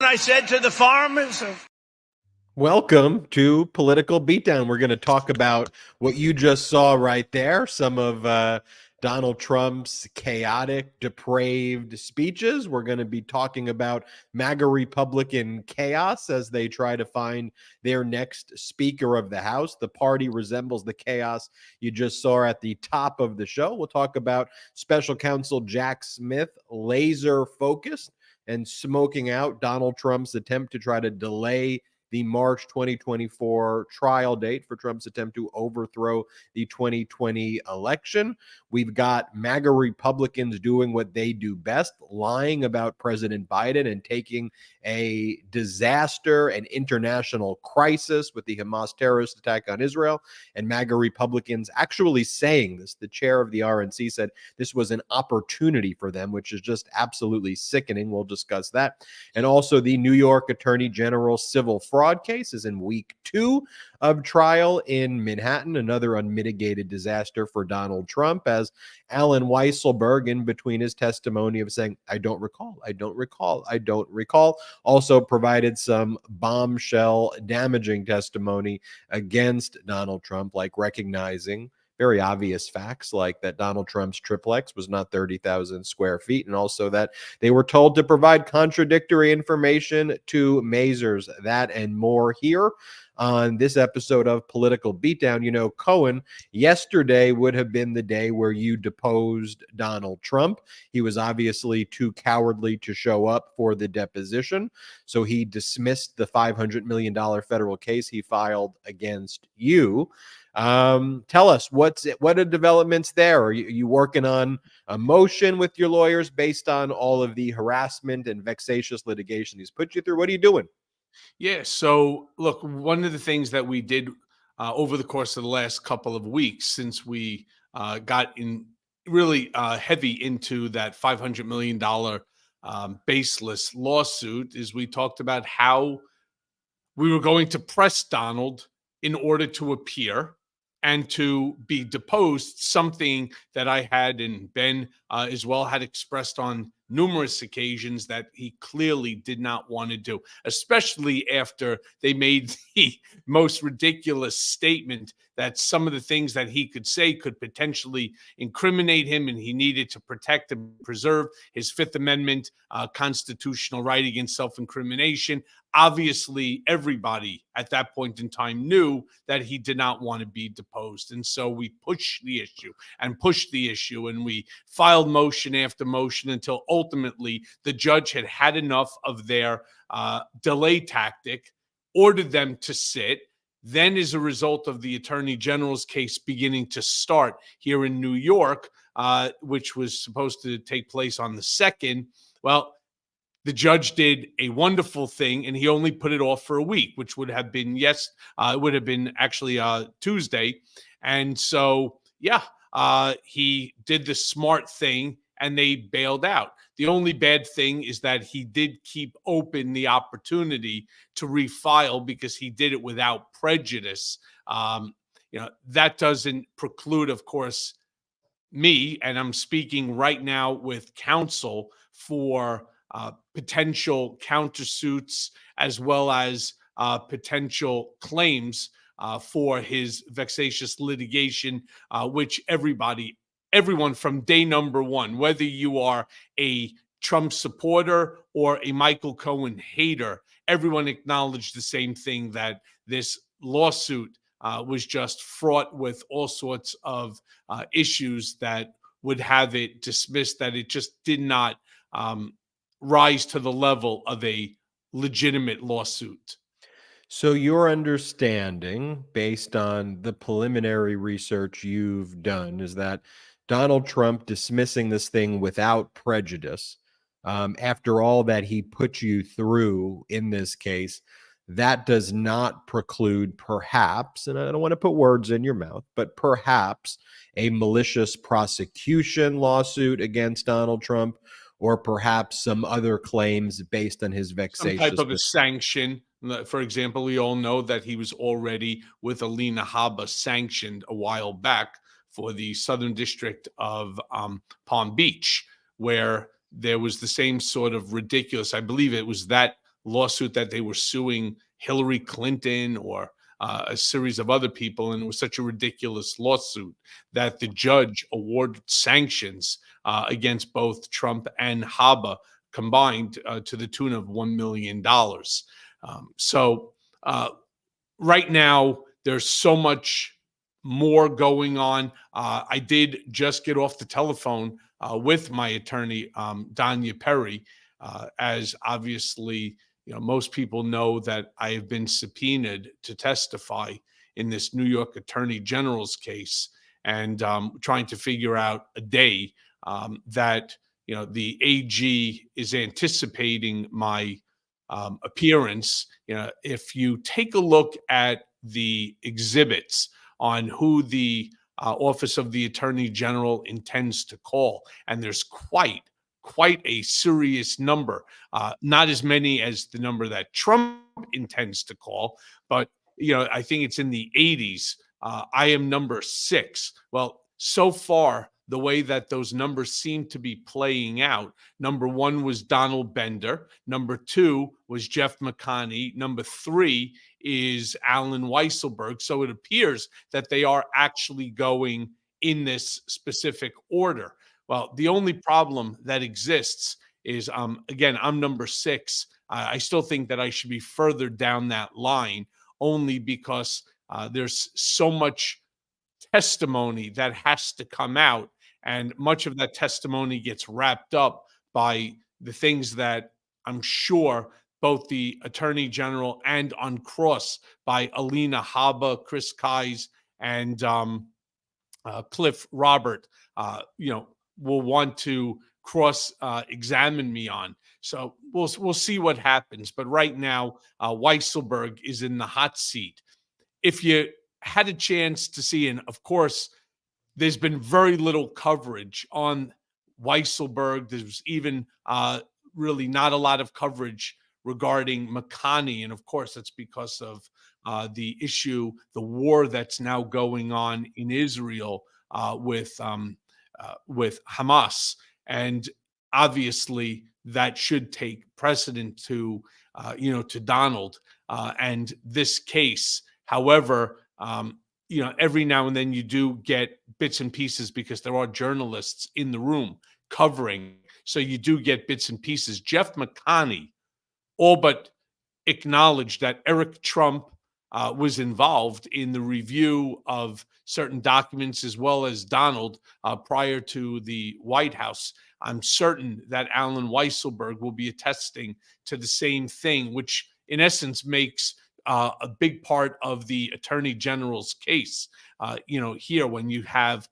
I said to the farmers, Welcome to Political Beatdown. We're going to talk about what you just saw right there, some of Donald Trump's chaotic, depraved speeches. We're going to be talking about MAGA Republican chaos as they try to find their next Speaker of the House. The party resembles the chaos you just saw at the top of the show. We'll talk about Special Counsel Jack Smith, laser focused and smoking out Donald Trump's attempt to try to delay the March 2024 trial date for Trump's attempt to overthrow the 2020 election. We've got MAGA Republicans doing what they do best, lying about President Biden and taking a disaster and international crisis with the Hamas terrorist attack on Israel, and MAGA Republicans actually saying this. The chair of the RNC said this was an opportunity for them, which is just absolutely sickening. We'll discuss that. And also the New York Attorney General civil fraud case is in week 2 of trial in Manhattan, another unmitigated disaster for Donald Trump, as Alan Weisselberg, in between his testimony of saying, I don't recall, also provided some bombshell damaging testimony against Donald Trump, like recognizing very obvious facts like that Donald Trump's triplex was not 30,000 square feet, and also that they were told to provide contradictory information to Meiselas. That and more here on this episode of Political Beatdown. You know, Cohen, yesterday would have been the day where you deposed Donald Trump. He was obviously too cowardly to show up for the deposition, so he dismissed the $500 million federal case he filed against you. Tell us what are developments there? Are you working on a motion with your lawyers based on all of the harassment and vexatious litigation he's put you through? What are you doing? Yeah. So, look, one of the things that we did over the course of the last couple of weeks, since we got in really heavy into that $500 million baseless lawsuit, is we talked about how we were going to press Donald in order to appear and to be deposed, something that I had and Ben as well had expressed on numerous occasions that he clearly did not want to do, especially after they made the most ridiculous statement that some of the things that he could say could potentially incriminate him, and he needed to protect and preserve his Fifth Amendment constitutional right against self-incrimination. Obviously, everybody at that point in time knew that he did not want to be deposed. And so we pushed the issue, and we filed motion after motion until ultimately the judge had had enough of their delay tactic, ordered them to sit. Then, as a result of the Attorney General's case beginning to start here in New York, which was supposed to take place on the 2nd, well, the judge did a wonderful thing, and he only put it off for a week, which would have been it would have been actually Tuesday. And so, he did the smart thing, and they bailed out. The only bad thing is that he did keep open the opportunity to refile because he did it without prejudice. That doesn't preclude, of course, me, and I'm speaking right now with counsel for potential countersuits as well as potential claims for his vexatious litigation, which everyone from day number one, whether you are a Trump supporter or a Michael Cohen hater, everyone acknowledged the same thing, that this lawsuit was just fraught with all sorts of issues that would have it dismissed, that it just did not rise to the level of a legitimate lawsuit. So your understanding, based on the preliminary research you've done, is that Donald Trump dismissing this thing without prejudice, after all that he put you through in this case, that does not preclude perhaps, and I don't want to put words in your mouth, but perhaps a malicious prosecution lawsuit against Donald Trump, or perhaps some other claims based on his vexatious. Some type of a sanction. For example, we all know that he was already with Alina Habba sanctioned a while back for the Southern District of Palm Beach, where there was the same sort of ridiculous, I believe it was that lawsuit that they were suing Hillary Clinton or a series of other people, and it was such a ridiculous lawsuit that the judge awarded sanctions against both Trump and Haba combined to the tune of $1 million. So right now, there's so much more going on. I did just get off the telephone with my attorney, Danya Perry, as obviously, most people know that I have been subpoenaed to testify in this New York Attorney General's case, and trying to figure out a day that the AG is anticipating my appearance. If you take a look at the exhibits on who the Office of the Attorney General intends to call, and there's quite a serious number, not as many as the number that Trump intends to call, but I think it's in the 80s. I am number 6. Well, so far, the way that those numbers seem to be playing out, number 1 was Donald Bender. Number 2 was Jeff McConney. Number 3 is Alan Weisselberg. So it appears that they are actually going in this specific order. Well, the only problem that exists is, again, I'm number 6. I still think that I should be further down that line, only because there's so much testimony that has to come out, and much of that testimony gets wrapped up by the things that I'm sure both the Attorney General and on cross by Alina Habba, Chris Kise, and Cliff Robert, will want to cross examine me on. So we'll see what happens. But right now, Weisselberg is in the hot seat. If you had a chance to see, and of course, there's been very little coverage on Weisselberg. There's even really not a lot of coverage regarding McConney. And of course, that's because of the issue, the war that's now going on in Israel with Hamas. And obviously, that should take precedent to Donald and this case. However, every now and then you do get bits and pieces because there are journalists in the room covering. So you do get bits and pieces. Jeff McConney all but acknowledged that Eric Trump was involved in the review of certain documents, as well as Donald, prior to the White House. I'm certain that Alan Weisselberg will be attesting to the same thing, which in essence makes a big part of the Attorney General's case. Here, when you have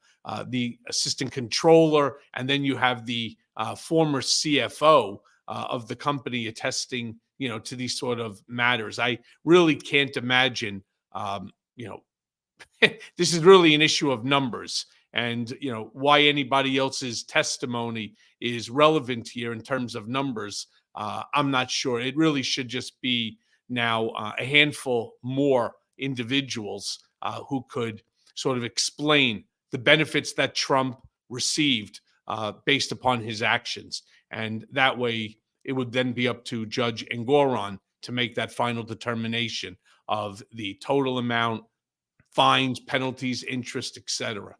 the assistant controller, and then you have the former CFO of the company attesting, to these sort of matters, I really can't imagine, this is really an issue of numbers, and why anybody else's testimony is relevant here in terms of numbers. I'm not sure. It really should just be now a handful more individuals who could sort of explain the benefits that Trump received based upon his actions. And that way, it would then be up to Judge Engoron to make that final determination of the total amount, fines, penalties, interest, etc.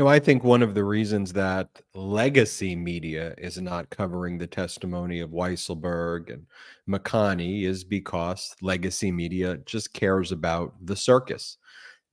I think one of the reasons that legacy media is not covering the testimony of Weisselberg and McConney is because legacy media just cares about the circus.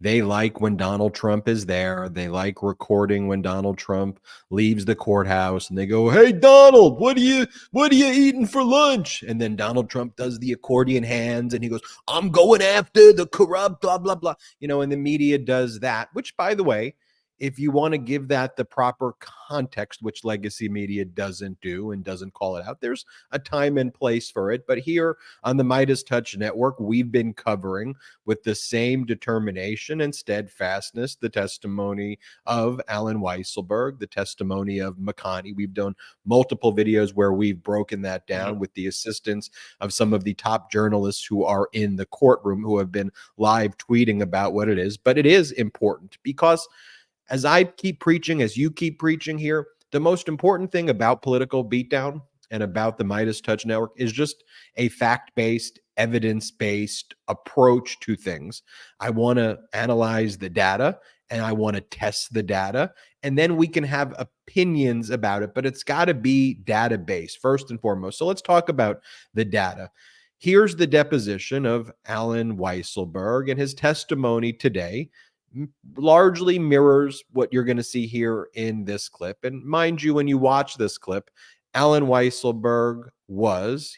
They like when Donald Trump is there. They like recording when Donald Trump leaves the courthouse, and they go, "Hey, Donald, what are you eating for lunch?" And then Donald Trump does the accordion hands, and he goes, "I'm going after the corrupt, blah, blah, blah." And the media does that, which, by the way, if you want to give that the proper context, which legacy media doesn't do and doesn't call it out, there's a time and place for it. But here on the Midas Touch Network, we've been covering with the same determination and steadfastness the testimony of Alan Weisselberg, the testimony of McConney. We've done multiple videos where we've broken that down with the assistance of some of the top journalists who are in the courtroom, who have been live tweeting about what it is. But it is important because, as I keep preaching, as you keep preaching here, the most important thing about Political Beatdown and about the Midas Touch Network is just a fact-based, evidence-based approach to things. I want to analyze the data and I want to test the data, and then we can have opinions about it, but it's got to be data-based first and foremost. So let's talk about the data. Here's the deposition of Alan Weisselberg, and his testimony today largely mirrors what you're going to see here in this clip. And mind you, when you watch this clip, Alan Weisselberg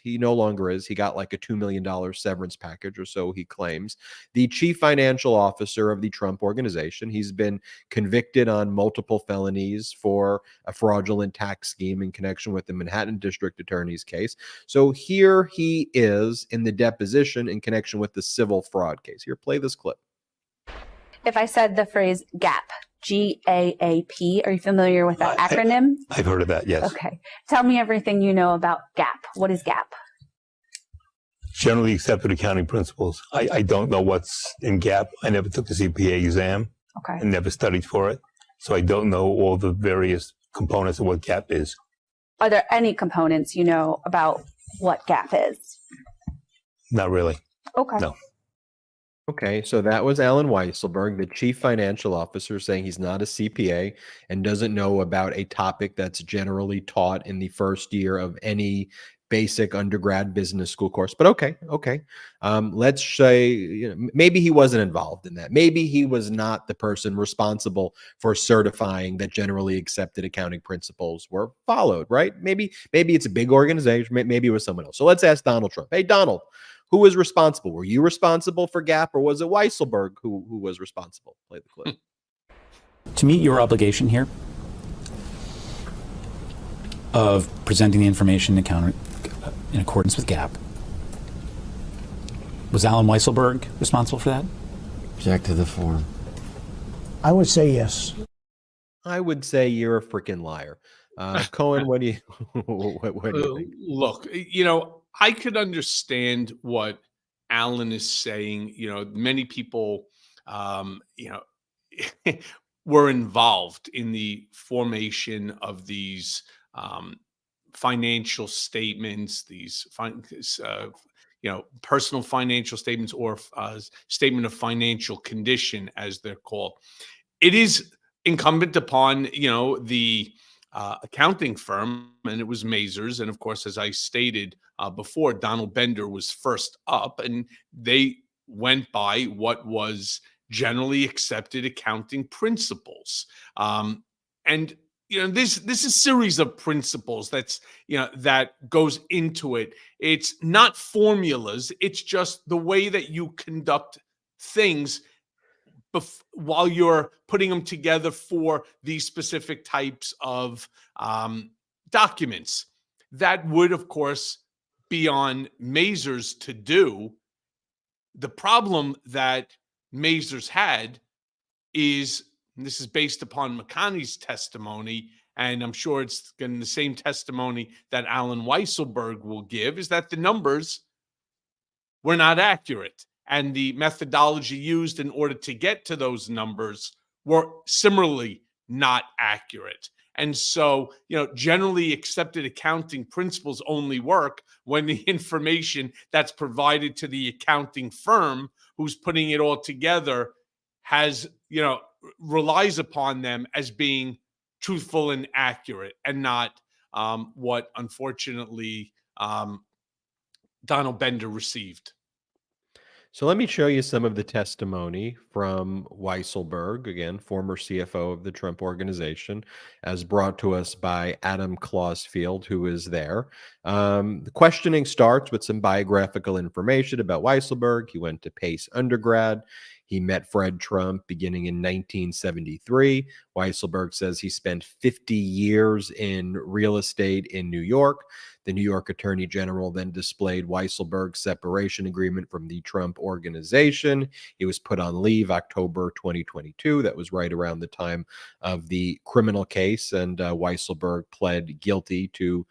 he no longer is, he got like a $2 million severance package, or so he claims, the chief financial officer of the Trump organization. He's been convicted on multiple felonies for a fraudulent tax scheme in connection with the Manhattan District Attorney's case. So here he is in the deposition in connection with the civil fraud case. Here, play this clip. If I said the phrase GAP, GAAP, are you familiar with that acronym? I've heard of that, yes. Okay. Tell me everything you know about GAP. What is GAP? Generally accepted accounting principles. I don't know what's in GAAP. I never took the CPA exam. Okay. And never studied for it. So I don't know all the various components of what GAAP is. Are there any components you know about what GAP is? Not really. Okay. No. Okay, so that was Alan Weisselberg, the chief financial officer, saying he's not a CPA and doesn't know about a topic that's generally taught in the first year of any basic undergrad business school course. But okay. Let's say maybe he wasn't involved in that. Maybe he was not the person responsible for certifying that generally accepted accounting principles were followed, right? Maybe it's a big organization. Maybe it was someone else. So let's ask Donald Trump. Hey, Donald, who was responsible? Were you responsible for GAP, or was it Weisselberg who was responsible? Play the clip. To meet your obligation here of presenting the information in accordance with GAP, was Alan Weisselberg responsible for that? Object to the form. I would say yes. I would say you're a freaking liar. Cohen, what do you think? Look, I could understand what Alan is saying. Many people, were involved in the formation of these financial statements, these personal financial statements, or statement of financial condition, as they're called. It is incumbent upon the accounting firm, and it was Meiselas, and of course, as I stated before, Donald Bender was first up, and they went by what was generally accepted accounting principles. And this is a series of principles that goes into it. It's not formulas. It's just the way that you conduct things while you're putting them together for these specific types of documents. That would, of course, be on Meiselas to do. The problem that Meiselas had is, and this is based upon McConney's testimony, and I'm sure it's going to be the same testimony that Alan Weisselberg will give, is that the numbers were not accurate. And the methodology used in order to get to those numbers were similarly not accurate. And so, generally accepted accounting principles only work when the information that's provided to the accounting firm who's putting it all together relies upon them as being truthful and accurate, and not what, unfortunately, Donald Bender received. So let me show you some of the testimony from Weisselberg, again, former CFO of the Trump Organization, as brought to us by Adam Clausfield, who is there. The questioning starts with some biographical information about Weisselberg. He went to Pace undergrad. He met Fred Trump beginning in 1973. Weisselberg says he spent 50 years in real estate in New York. The New York Attorney General then displayed Weisselberg's separation agreement from the Trump Organization. He was put on leave October 2022. That was right around the time of the criminal case, and Weisselberg pled guilty to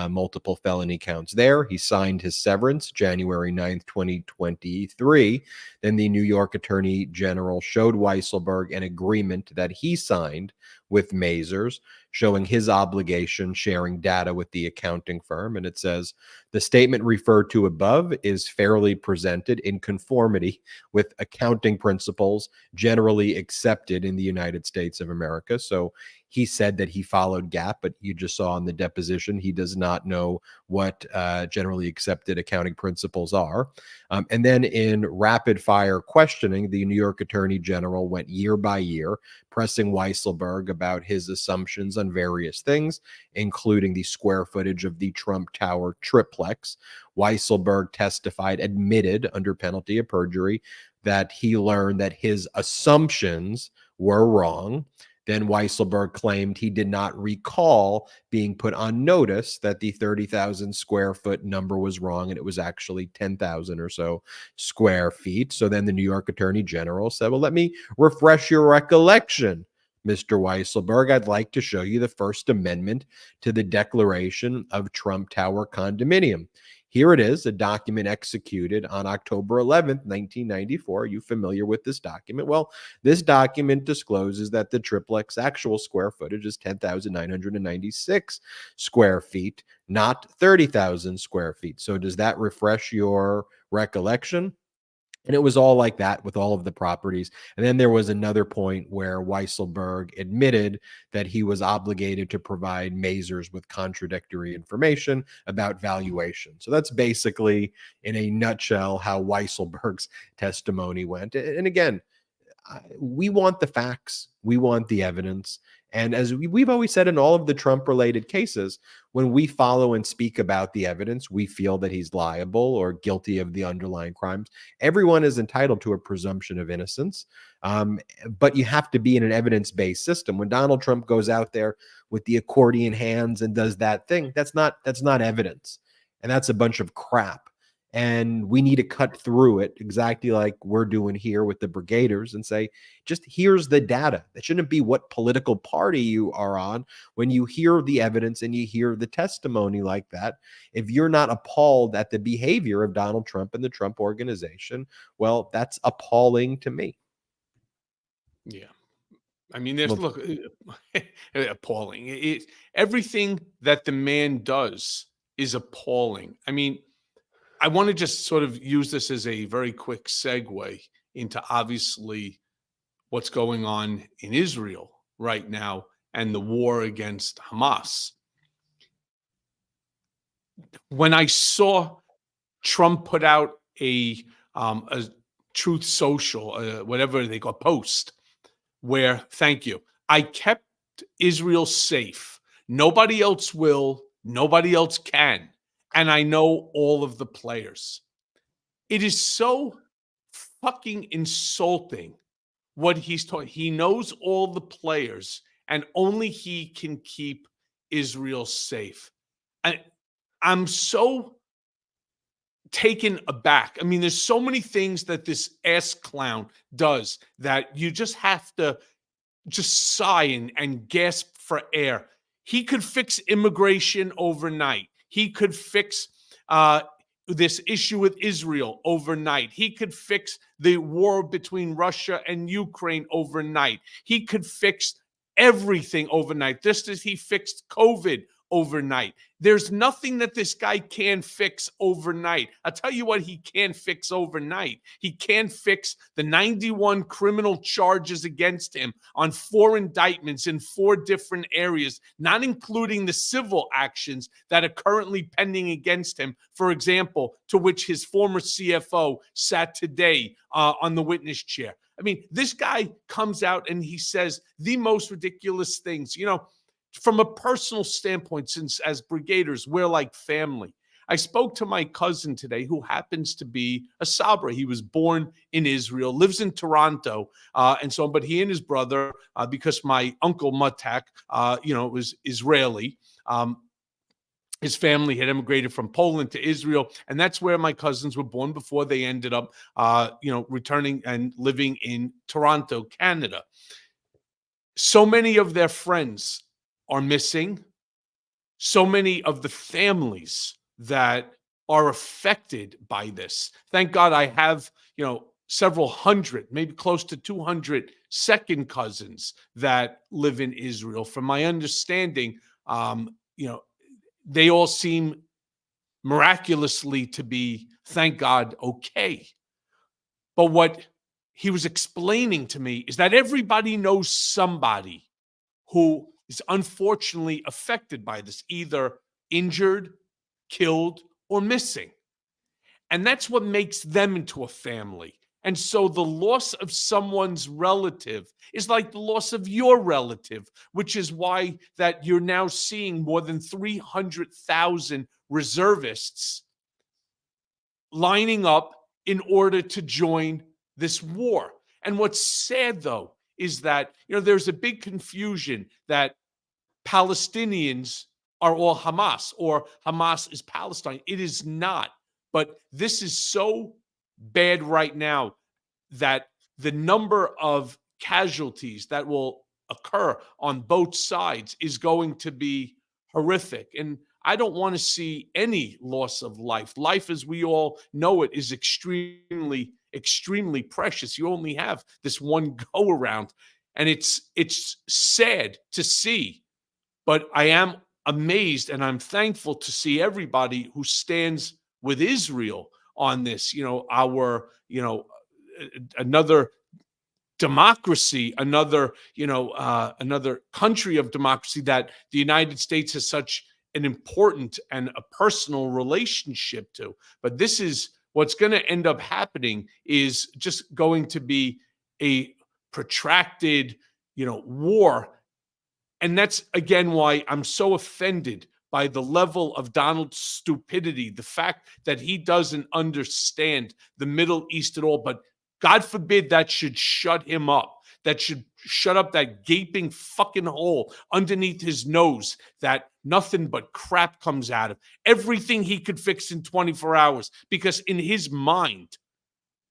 multiple felony counts there. He signed his severance January 9th, 2023. Then the New York Attorney General showed Weisselberg an agreement that he signed with Meiselas, showing his obligation sharing data with the accounting firm. And it says, the statement referred to above is fairly presented in conformity with accounting principles generally accepted in the United States of America. So he said that he followed GAAP, but you just saw in the deposition, he does not know what generally accepted accounting principles are. And then in rapid fire questioning, the New York Attorney General went year by year, pressing Weisselberg about his assumptions on various things, including the square footage of the Trump Tower triplex. Weisselberg testified, admitted under penalty of perjury, that he learned that his assumptions were wrong. Then Weisselberg claimed he did not recall being put on notice that the 30,000 square foot number was wrong, and it was actually 10,000 or so square feet. So then the New York Attorney General said, well, let me refresh your recollection, Mr. Weisselberg. I'd like to show you the First Amendment to the Declaration of Trump Tower Condominium. Here it is, a document executed on October 11th, 1994. Are you familiar with this document? Well, this document discloses that the triplex actual square footage is 10,996 square feet, not 30,000 square feet. So does that refresh your recollection? And it was all like that with all of the properties. And then there was another point where Weisselberg admitted that he was obligated to provide Meiselas with contradictory information about valuation. So that's basically, in a nutshell, how Weisselberg's testimony went. And again, we want the facts. We want the evidence. And as we've always said in all of the Trump-related cases, when we follow and speak about the evidence, we feel that he's liable or guilty of the underlying crimes. Everyone is entitled to a presumption of innocence, but you have to be in an evidence-based system. When Donald Trump goes out there with the accordion hands and does that thing, that's not evidence, and that's a bunch of crap. And we need to cut through it exactly like we're doing here with the brigaders and say, just here's the data. That shouldn't be what political party you are on. When you hear the evidence and you hear the testimony like that, if you're not appalled at the behavior of Donald Trump and the Trump organization, well, that's appalling to me. Yeah. I mean, there's, look, appalling. Everything that the man does is appalling. I mean, I want to just sort of use this as a very quick segue into obviously what's going on in Israel right now and the war against Hamas. When I saw Trump put out a Truth Social, whatever they call, post, where, thank you, I kept Israel safe. Nobody else will. Nobody else can. And I know all of the players. It is so fucking insulting what he's talking. He knows all the players, and only he can keep Israel safe. I'm so taken aback. I mean, there's so many things that this ass clown does that you just have to just sigh and gasp for air. He could fix immigration overnight. He could fix this issue with Israel overnight. He could fix the war between Russia and Ukraine overnight. He could fix everything overnight, just as he fixed COVID overnight. There's nothing that this guy can fix overnight. I'll tell you what he can fix overnight. He can fix the 91 criminal charges against him on 4 indictments in 4 different areas, not including the civil actions that are currently pending against him, for example, to which his former CFO sat today on the witness chair. I mean, this guy comes out and he says the most ridiculous things. You know, from a personal standpoint, since as brigaders, we're like family. I spoke to my cousin today who happens to be a Sabra. He was born in Israel, lives in Toronto, and so on. But he and his brother, because my uncle Matak, was Israeli, his family had immigrated from Poland to Israel, and that's where my cousins were born before they ended up, returning and living in Toronto, Canada. So many of their friends are missing. So many of the families that are affected by this. Thank God I have, several hundred, maybe close to 200 second cousins that live in Israel. From my understanding, they all seem miraculously to be, thank God, okay. But what he was explaining to me is that everybody knows somebody who is unfortunately affected by this, either injured, killed, or missing. And that's what makes them into a family. And so the loss of someone's relative is like the loss of your relative, which is why that you're now seeing more than 300,000 reservists lining up in order to join this war. And what's sad, though, is that there's a big confusion that Palestinians are all Hamas or Hamas is Palestine. It is not. But this is so bad right now that the number of casualties that will occur on both sides is going to be horrific. And I don't want to see any loss of life. Life, as we all know it, is extremely, extremely precious. You only have this one go around. And it's sad to see. But I am amazed and I'm thankful to see everybody who stands with Israel on this. Another democracy, another country of democracy that the United States has such an important and a personal relationship to. But this is what's going to end up happening, is just going to be a protracted, war. And that's, again, why I'm so offended by the level of Donald's stupidity, the fact that he doesn't understand the Middle East at all. But God forbid that should shut him up. That should shut up that gaping fucking hole underneath his nose that nothing but crap comes out of. Everything he could fix in 24 hours. Because in his mind,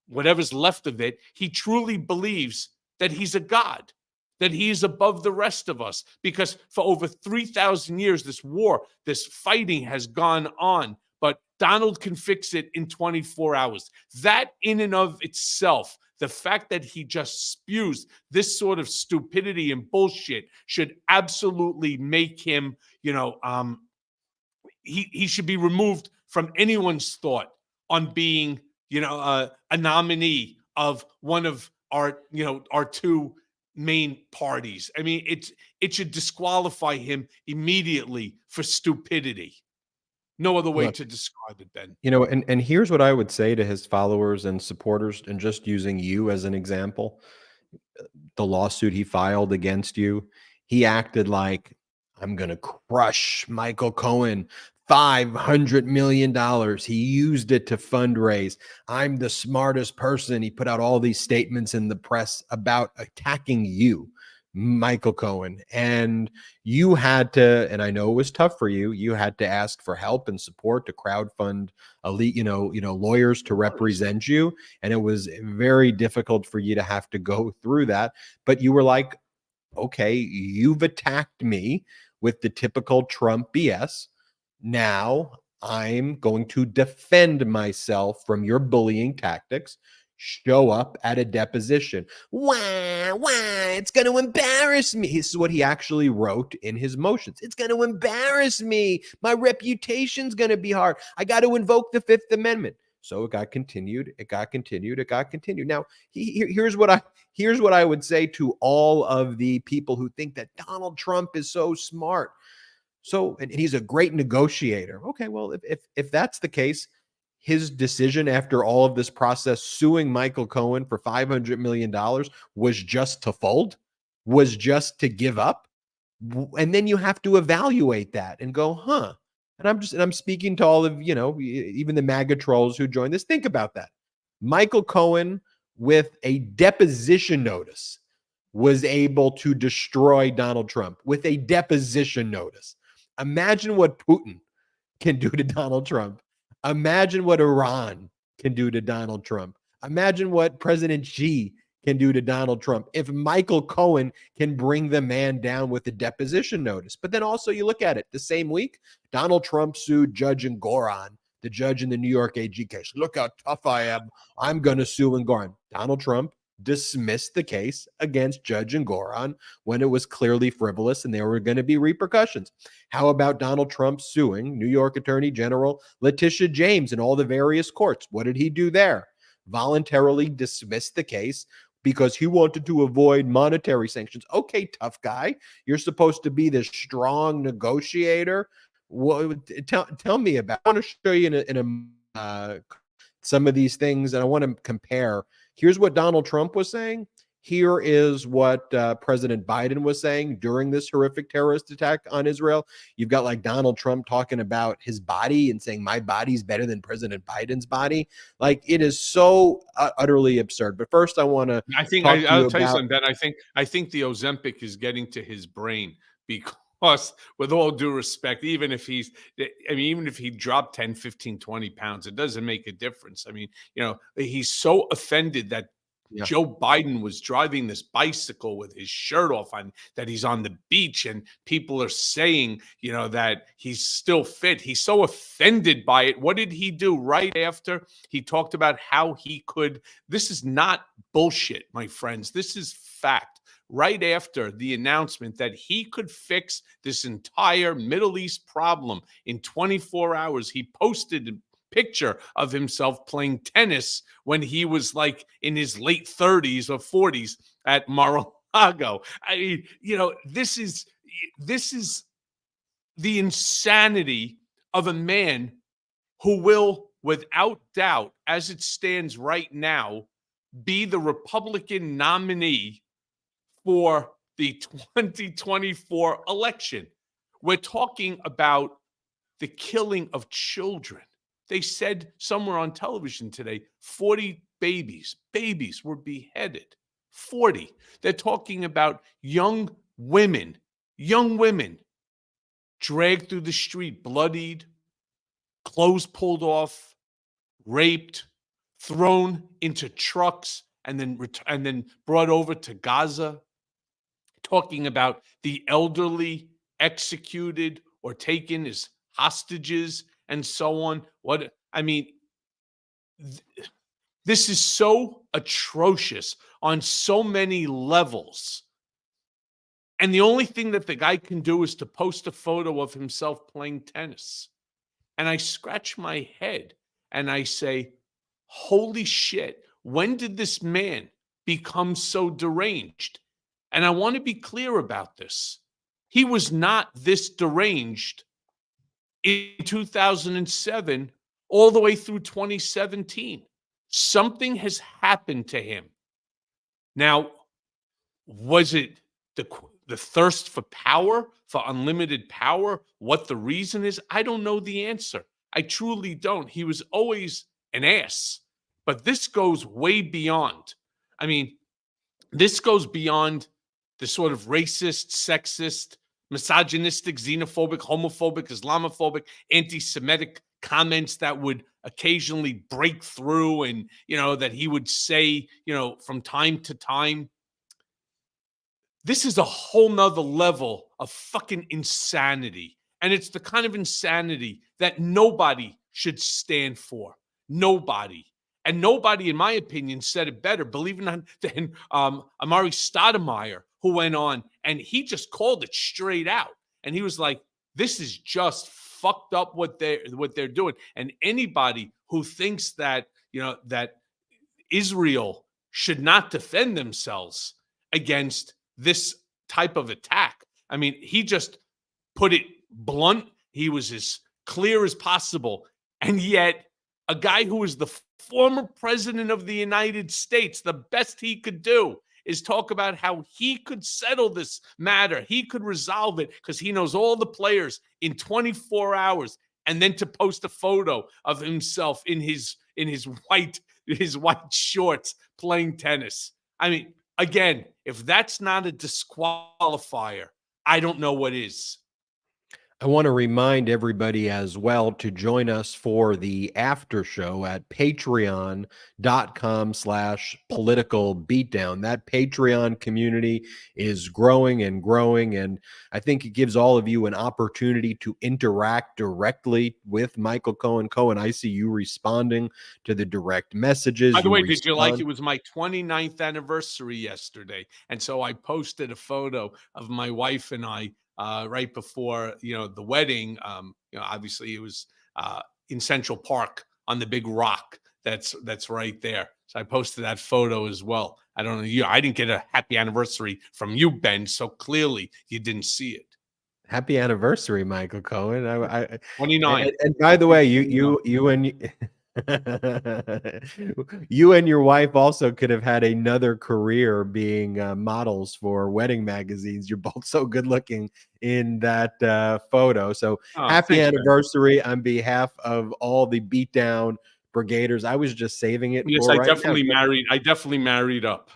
whatever's left of it, he truly believes that he's a god, that he is above the rest of us. Because for over 3,000 years, this war, this fighting has gone on. But Donald can fix it in 24 hours. That in and of itself, the fact that he just spews this sort of stupidity and bullshit should absolutely make him, he should be removed from anyone's thought on being, a nominee of one of our two main parties. I mean, it should disqualify him immediately for stupidity. No other way to describe it, Ben. And here's what I would say to his followers and supporters, and just using you as an example, the lawsuit he filed against you, he acted like, I'm going to crush Michael Cohen, $500 million. He used it to fundraise. I'm the smartest person. He put out all these statements in the press about attacking you, Michael Cohen, and you had to, and I know it was tough for you, you had to ask for help and support to crowdfund elite, lawyers to represent you. And it was very difficult for you to have to go through that. But you were like, okay, you've attacked me with the typical Trump BS. Now I'm going to defend myself from your bullying tactics. Show up at a deposition. Why? It's going to embarrass me. This is what he actually wrote in his motions. It's going to embarrass me. My reputation's going to be hard. I got to invoke the Fifth Amendment. So it got continued. It got continued. It got continued. Now, here's what I would say to all of the people who think that Donald Trump is so smart. So, and he's a great negotiator. Okay, well, if that's the case, his decision after all of this process, suing Michael Cohen for $500 million, was just to fold, was just to give up. And then you have to evaluate that and go, huh? And I'm speaking to all of, even the MAGA trolls who joined this. Think about that. Michael Cohen, with a deposition notice, was able to destroy Donald Trump with a deposition notice. Imagine what Putin can do to Donald Trump. Imagine what Iran can do to Donald Trump. Imagine what President Xi can do to Donald Trump if Michael Cohen can bring the man down with a deposition notice. But then also you look at it, the same week, Donald Trump sued Judge Engoron, the judge in the New York AG case. Look how tough I am. I'm going to sue Engoron. Donald Trump dismissed the case against Judge Engoron when it was clearly frivolous and there were going to be repercussions. How about Donald Trump suing New York Attorney General Letitia James in all the various courts? What did he do there? Voluntarily dismissed the case because he wanted to avoid monetary sanctions. Okay, tough guy. You're supposed to be this strong negotiator. Tell me about. I want to show you in a some of these things, and I want to compare. Here's what Donald Trump was saying. Here is what President Biden was saying during this horrific terrorist attack on Israel. You've got like Donald Trump talking about his body and saying my body's better than President Biden's body. Like, it is so utterly absurd. But first, I want to. I'll tell you something, Ben. I think the Ozempic is getting to his brain because, with all due respect, even if he dropped 10, 15, 20 pounds, it doesn't make a difference. I mean, he's so offended that Joe Biden was driving this bicycle with his shirt off on, that he's on the beach, and people are saying, that he's still fit. He's so offended by it. What did he do right after? He talked about how he could. This is not bullshit, my friends. This is fact. Right after the announcement that he could fix this entire Middle East problem in 24 hours, he posted a picture of himself playing tennis when he was like in his late 30s or 40s at Mar-a-Lago. I mean, this is the insanity of a man who will, without doubt, as it stands right now, be the Republican nominee for the 2024 election. We're talking about the killing of children. They said somewhere on television today, 40 babies were beheaded. 40. They're talking about young women dragged through the street, bloodied, clothes pulled off, raped, thrown into trucks, and then brought over to Gaza. Talking about the elderly executed or taken as hostages and so on. This is so atrocious on so many levels. And the only thing that the guy can do is to post a photo of himself playing tennis. And I scratch my head and I say, holy shit, when did this man become so deranged? And I want to be clear about this. He was not this deranged in 2007 all the way through 2017. Something has happened to him. Now, was it the thirst for power, for unlimited power? What the reason is? I don't know the answer. I truly don't. He was always an ass. But this goes way beyond. I mean, this goes beyond the sort of racist, sexist, misogynistic, xenophobic, homophobic, Islamophobic, anti-Semitic comments that would occasionally break through and, that he would say, from time to time. This is a whole nother level of fucking insanity. And it's the kind of insanity that nobody should stand for. Nobody. And nobody, in my opinion, said it better, believe it or not, than Amari Stoudemire, who went on and he just called it straight out. And he was like, this is just fucked up what they're doing. And anybody who thinks that, that Israel should not defend themselves against this type of attack. I mean, he just put it blunt. He was as clear as possible. And yet, a guy who was the former president of the United States, the best he could do is talk about how he could settle this matter. He could resolve it because he knows all the players in 24 hours. And then to post a photo of himself in his white shorts playing tennis. I mean, again, if that's not a disqualifier, I don't know what is. I want to remind everybody as well to join us for the after show at patreon.com/political beatdown. That Patreon community is growing and growing. And I think it gives all of you an opportunity to interact directly with Michael Cohen. Cohen, I see you responding to the direct messages. By the way, did you like respond. it was my 29th anniversary yesterday. And so I posted a photo of my wife and I right before, the wedding. Obviously it was in Central Park on the big rock that's right there. So I posted that photo as well. I don't know, I didn't get a happy anniversary from you, Ben, so clearly you didn't see it. Happy anniversary, Michael Cohen. 29. And by the way, you and you and your wife also could have had another career being models for wedding magazines. You're both so good looking in that photo. So happy anniversary on behalf of all the Beatdown Brigaders. I was just saving it. Yes, for I right definitely now. married. I definitely married up.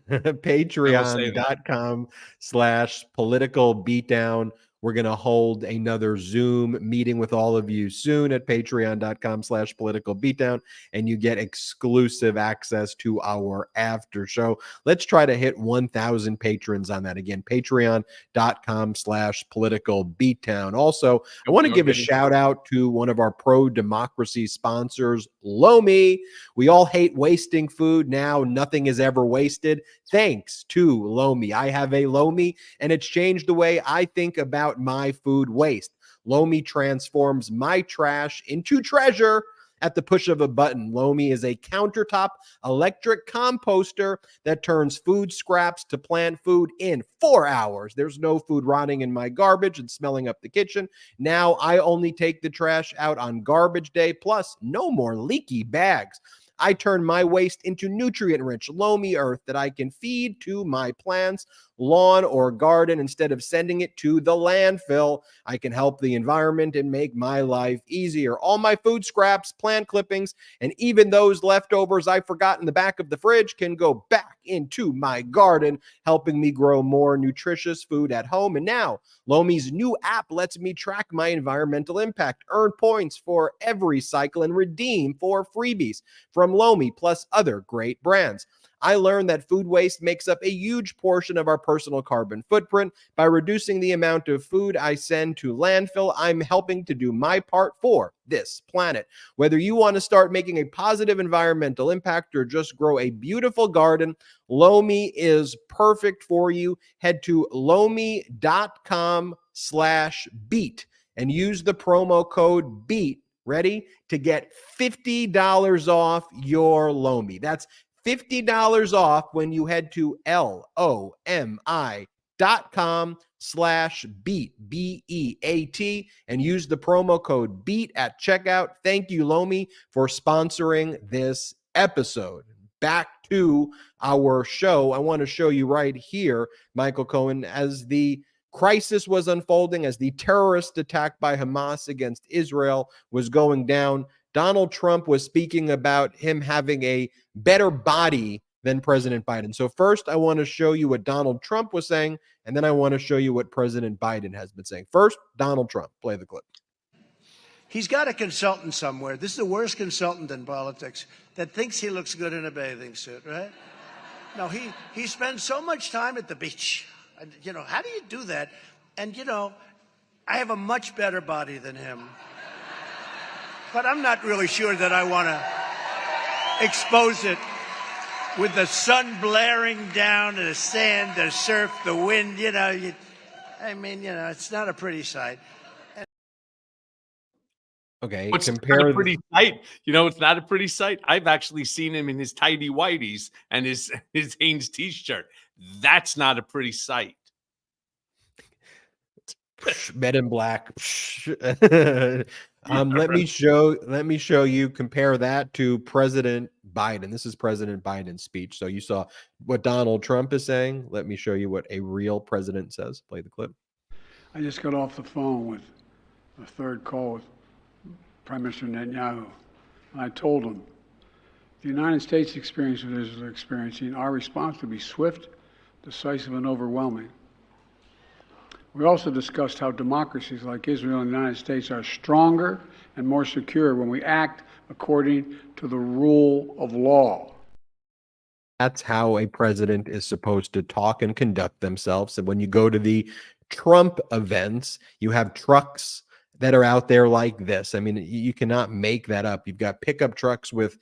Patreon.com/political beatdown. We're going to hold another Zoom meeting with all of you soon at patreon.com/political beatdown, and you get exclusive access to our after show. Let's try to hit 1,000 patrons on that. Again, patreon.com/political beatdown. Also, I want to give a shout out to one of our pro-democracy sponsors, Lomi. We all hate wasting food. Now nothing is ever wasted. Thanks to Lomi. I have a Lomi, and it's changed the way I think about my food waste. Lomi transforms my trash into treasure at the push of a button. Lomi is a countertop electric composter that turns food scraps to plant food in 4 hours. There's no food rotting in my garbage and smelling up the kitchen. Now I only take the trash out on garbage day, plus no more leaky bags. I turn my waste into nutrient-rich Lomi earth that I can feed to my plants, lawn, or garden instead of sending it to the landfill. I can help the environment and make my life easier. All my food scraps, plant clippings, and even those leftovers I forgot in the back of the fridge can go back into my garden, helping me grow more nutritious food at home. And now, Lomi's new app lets me track my environmental impact, earn points for every cycle, and redeem for freebies from Lomi, plus other great brands. I learned that food waste makes up a huge portion of our personal carbon footprint. By reducing the amount of food I send to landfill, I'm helping to do my part for this planet. Whether you want to start making a positive environmental impact or just grow a beautiful garden, Lomi is perfect for you. Head to lomi.com/beat and use the promo code BEAT. Ready? To get $50 off your Lomi. That's $50 off when you head to lomi.com/beat, BEAT, and use the promo code BEAT at checkout. Thank you, Lomi, for sponsoring this episode. Back to our show. I want to show you right here, Michael Cohen, as the crisis was unfolding, as the terrorist attack by Hamas against Israel was going down, Donald Trump was speaking about him having a better body than President Biden. So first, I want to show you what Donald Trump was saying, and then I want to show you what President Biden has been saying. First, Donald Trump. Play the clip. He's got a consultant somewhere. This is the worst consultant in politics that thinks he looks good in a bathing suit, right? No, he spends so much time at the beach. How do you do that? And, I have a much better body than him. But I'm not really sure that I want to expose it with the sun blaring down and the sand, the surf, the wind, it's not a pretty sight. Okay, It's not a pretty sight. It's not a pretty sight. I've actually seen him in his tidy whities and his Hanes t-shirt. That's not a pretty sight. Men in Black. Let me show you, compare that to President Biden. This is President Biden's speech. So you saw what Donald Trump is saying. Let me show you what a real president says. Play the clip. I just got off the phone with a third call with Prime Minister Netanyahu. I told him the United States experience what Israel is experiencing, our response will be swift, decisive, and overwhelming. We also discussed how democracies like Israel and the United States are stronger and more secure when we act according to the rule of law. That's how a president is supposed to talk and conduct themselves. And when you go to the Trump events, you have trucks that are out there like this. I mean, you cannot make that up. You've got pickup trucks with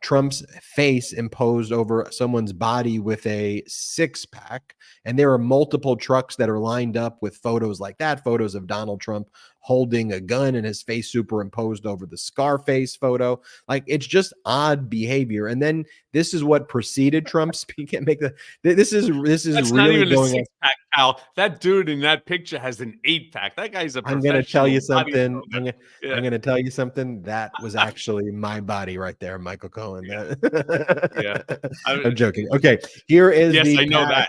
Trump's face imposed over someone's body with a six-pack. And there are multiple trucks that are lined up with photos like that, photos of Donald Trump holding a gun and his face superimposed over the Scarface photo. Like, it's just odd behavior. And then this is what preceded Trump speaking. This is That's really not even a going on. six-pack, Al. That dude in that picture has an eight-pack. That guy's a I'm professional. going to tell you something. bodybuilder. I'm going to tell you something. That was actually my body right there, Michael Cohen. Yeah. I'm joking. Okay, here is Yes, the I know that.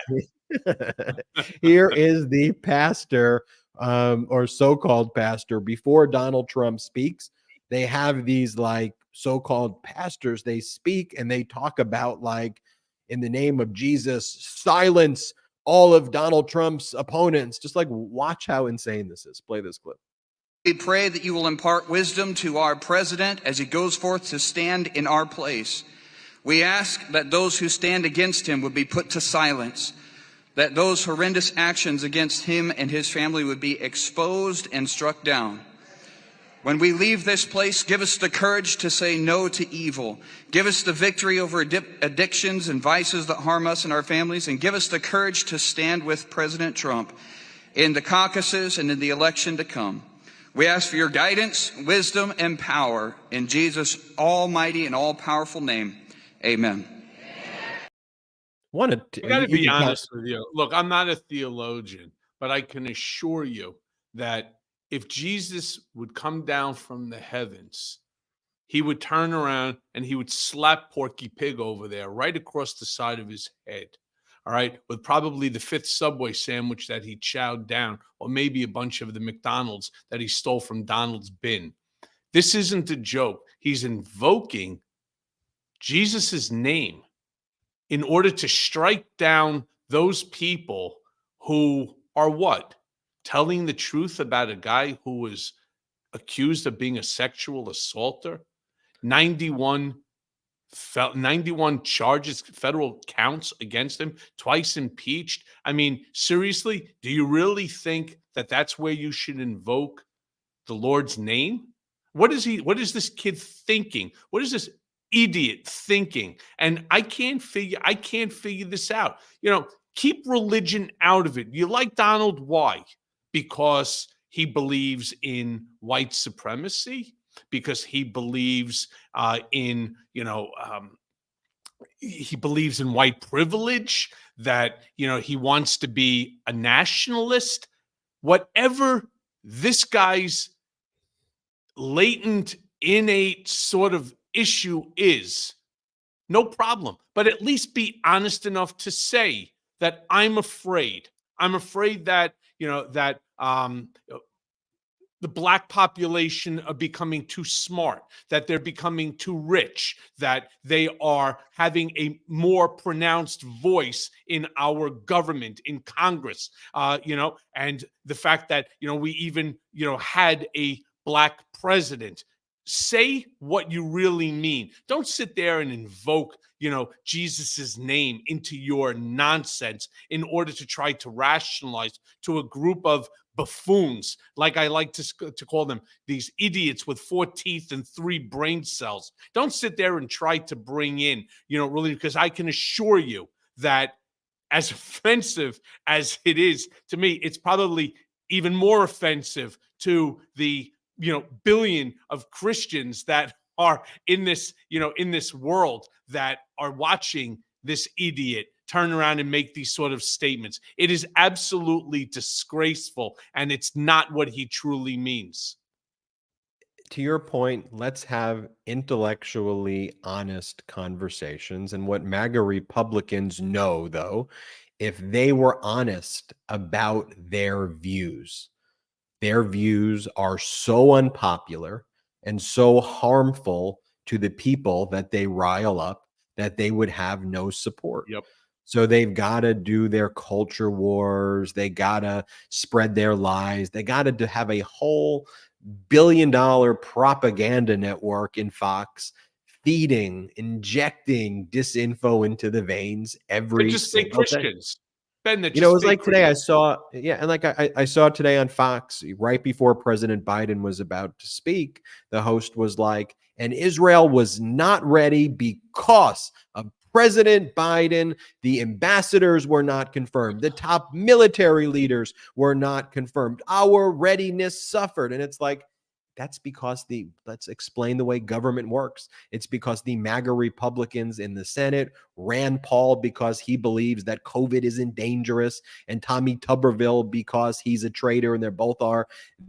here is the pastor, or so-called pastor. Before Donald Trump speaks, they have these like so-called pastors. They speak and they talk about, like, in the name of Jesus, silence all of Donald Trump's opponents. Just like, watch how insane this is. Play this clip. We pray that you will impart wisdom to our president as he goes forth to stand in our place. We ask that those who stand against him would be put to silence, that those horrendous actions against him and his family would be exposed and struck down. When we leave this place, give us the courage to say no to evil. Give us the victory over addictions and vices that harm us and our families, and give us the courage to stand with President Trump in the caucuses and in the election to come. We ask for your guidance, wisdom, and power in Jesus' almighty and all-powerful name. Amen. I got to be honest with you. Look, I'm not a theologian, but I can assure you that if Jesus would come down from the heavens, he would turn around and he would slap Porky Pig over there right across the side of his head. All right, with probably the 5th Subway sandwich that he chowed down, or maybe a bunch of the McDonald's that he stole from Donald's bin. This isn't a joke. He's invoking Jesus's name in order to strike down those people who are what? Telling the truth about a guy who was accused of being a sexual assaulter. 91 charges, federal counts against him, twice impeached. I mean, seriously, do you really think that that's where you should invoke the Lord's name? What is this kid thinking? What is this idiot thinking? And I can't figure this out. You know, keep religion out of it. You like Donald? Why? Because he believes in white supremacy, because he believes he believes in white privilege, that, he wants to be a nationalist. Whatever this guy's latent, innate sort of issue is, no problem. But at least be honest enough to say that I'm afraid. I'm afraid that, the black population are becoming too smart, that they're becoming too rich, that they are having a more pronounced voice in our government, in Congress, and the fact that, we even, had a black president. Say what you really mean. Don't sit there and invoke, Jesus's name into your nonsense in order to try to rationalize to a group of buffoons, like I like to call them, these idiots with 4 teeth and 3 brain cells. Don't sit there and try to bring in, really, because I can assure you that as offensive as it is to me, it's probably even more offensive to the billion of Christians that are in this, in this world, that are watching this idiot turn around and make these sort of statements. It is absolutely disgraceful, and it's not what he truly means. To your point, let's have intellectually honest conversations. And what MAGA Republicans know, though, if they were honest about their views are so unpopular and so harmful to the people that they rile up that they would have no support. Yep. So they've got to do their culture wars. They got to spread their lies. They got to have a whole billion-dollar propaganda network in Fox, feeding, injecting disinfo into the veins They're every just fake single day. Christians. Ben, they're You know, it just was fake like today I Christians. saw, yeah, and like I saw today on Fox, right before President Biden was about to speak, the host was like, and Israel was not ready because of President Biden. The ambassadors were not confirmed. The top military leaders were not confirmed. Our readiness suffered. And it's like, that's because let's explain the way government works. It's because the MAGA Republicans in the Senate, Rand Paul because he believes that COVID isn't dangerous, and Tommy Tuberville because he's a traitor, and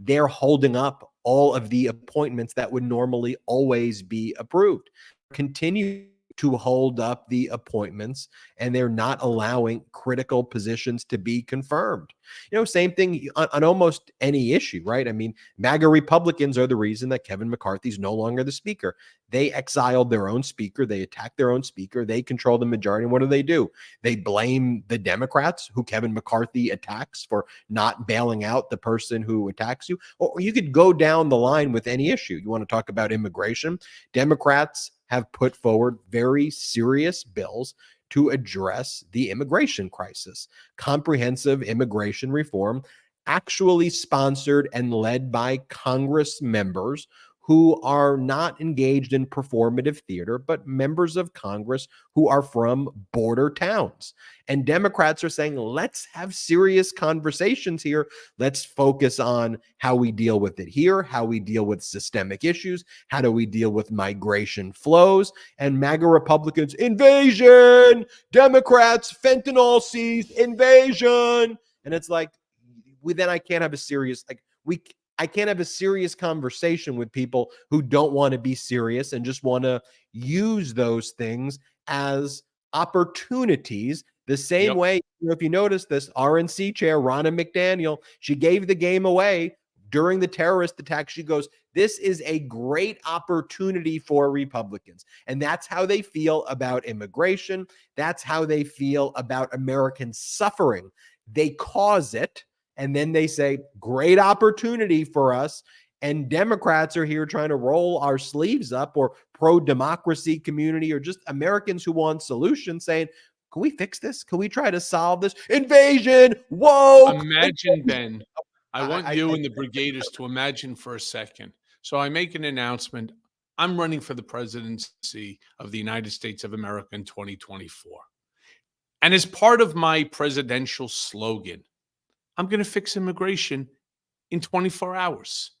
they're holding up all of the appointments that would normally always be approved. Continue to hold up the appointments, and they're not allowing critical positions to be confirmed. You know, same thing on almost any issue, right? I mean, MAGA Republicans are the reason that Kevin McCarthy's no longer the speaker. They exiled their own speaker. They attacked their own speaker. They control the majority. And what do? They blame the Democrats, who Kevin McCarthy attacks, for not bailing out the person who attacks you. Or you could go down the line with any issue. You want to talk about immigration? Democrats have put forward very serious bills to address the immigration crisis. Comprehensive immigration reform, actually sponsored and led by Congress members who are not engaged in performative theater, but members of Congress who are from border towns. And Democrats are saying, let's have serious conversations here. Let's focus on how we deal with it here, how we deal with systemic issues, how do we deal with migration flows. And MAGA Republicans, invasion, Democrats, fentanyl seized, invasion. And it's like, I can't have a serious, I can't have a serious conversation with people who don't want to be serious and just want to use those things as opportunities. The same way, if you notice this, RNC chair, Ronna McDaniel, she gave the game away during the terrorist attack. She goes, this is a great opportunity for Republicans. And that's how they feel about immigration. That's how they feel about American suffering. They cause it. And then they say, great opportunity for us. And Democrats are here trying to roll our sleeves up, or pro-democracy community, or just Americans who want solutions, saying, can we fix this? Can we try to solve this? Invasion, woke. Imagine, Ben, I want you and the brigaders to imagine for a second. So I make an announcement. I'm running for the presidency of the United States of America in 2024. And as part of my presidential slogan, I'm going to fix immigration in 24 hours.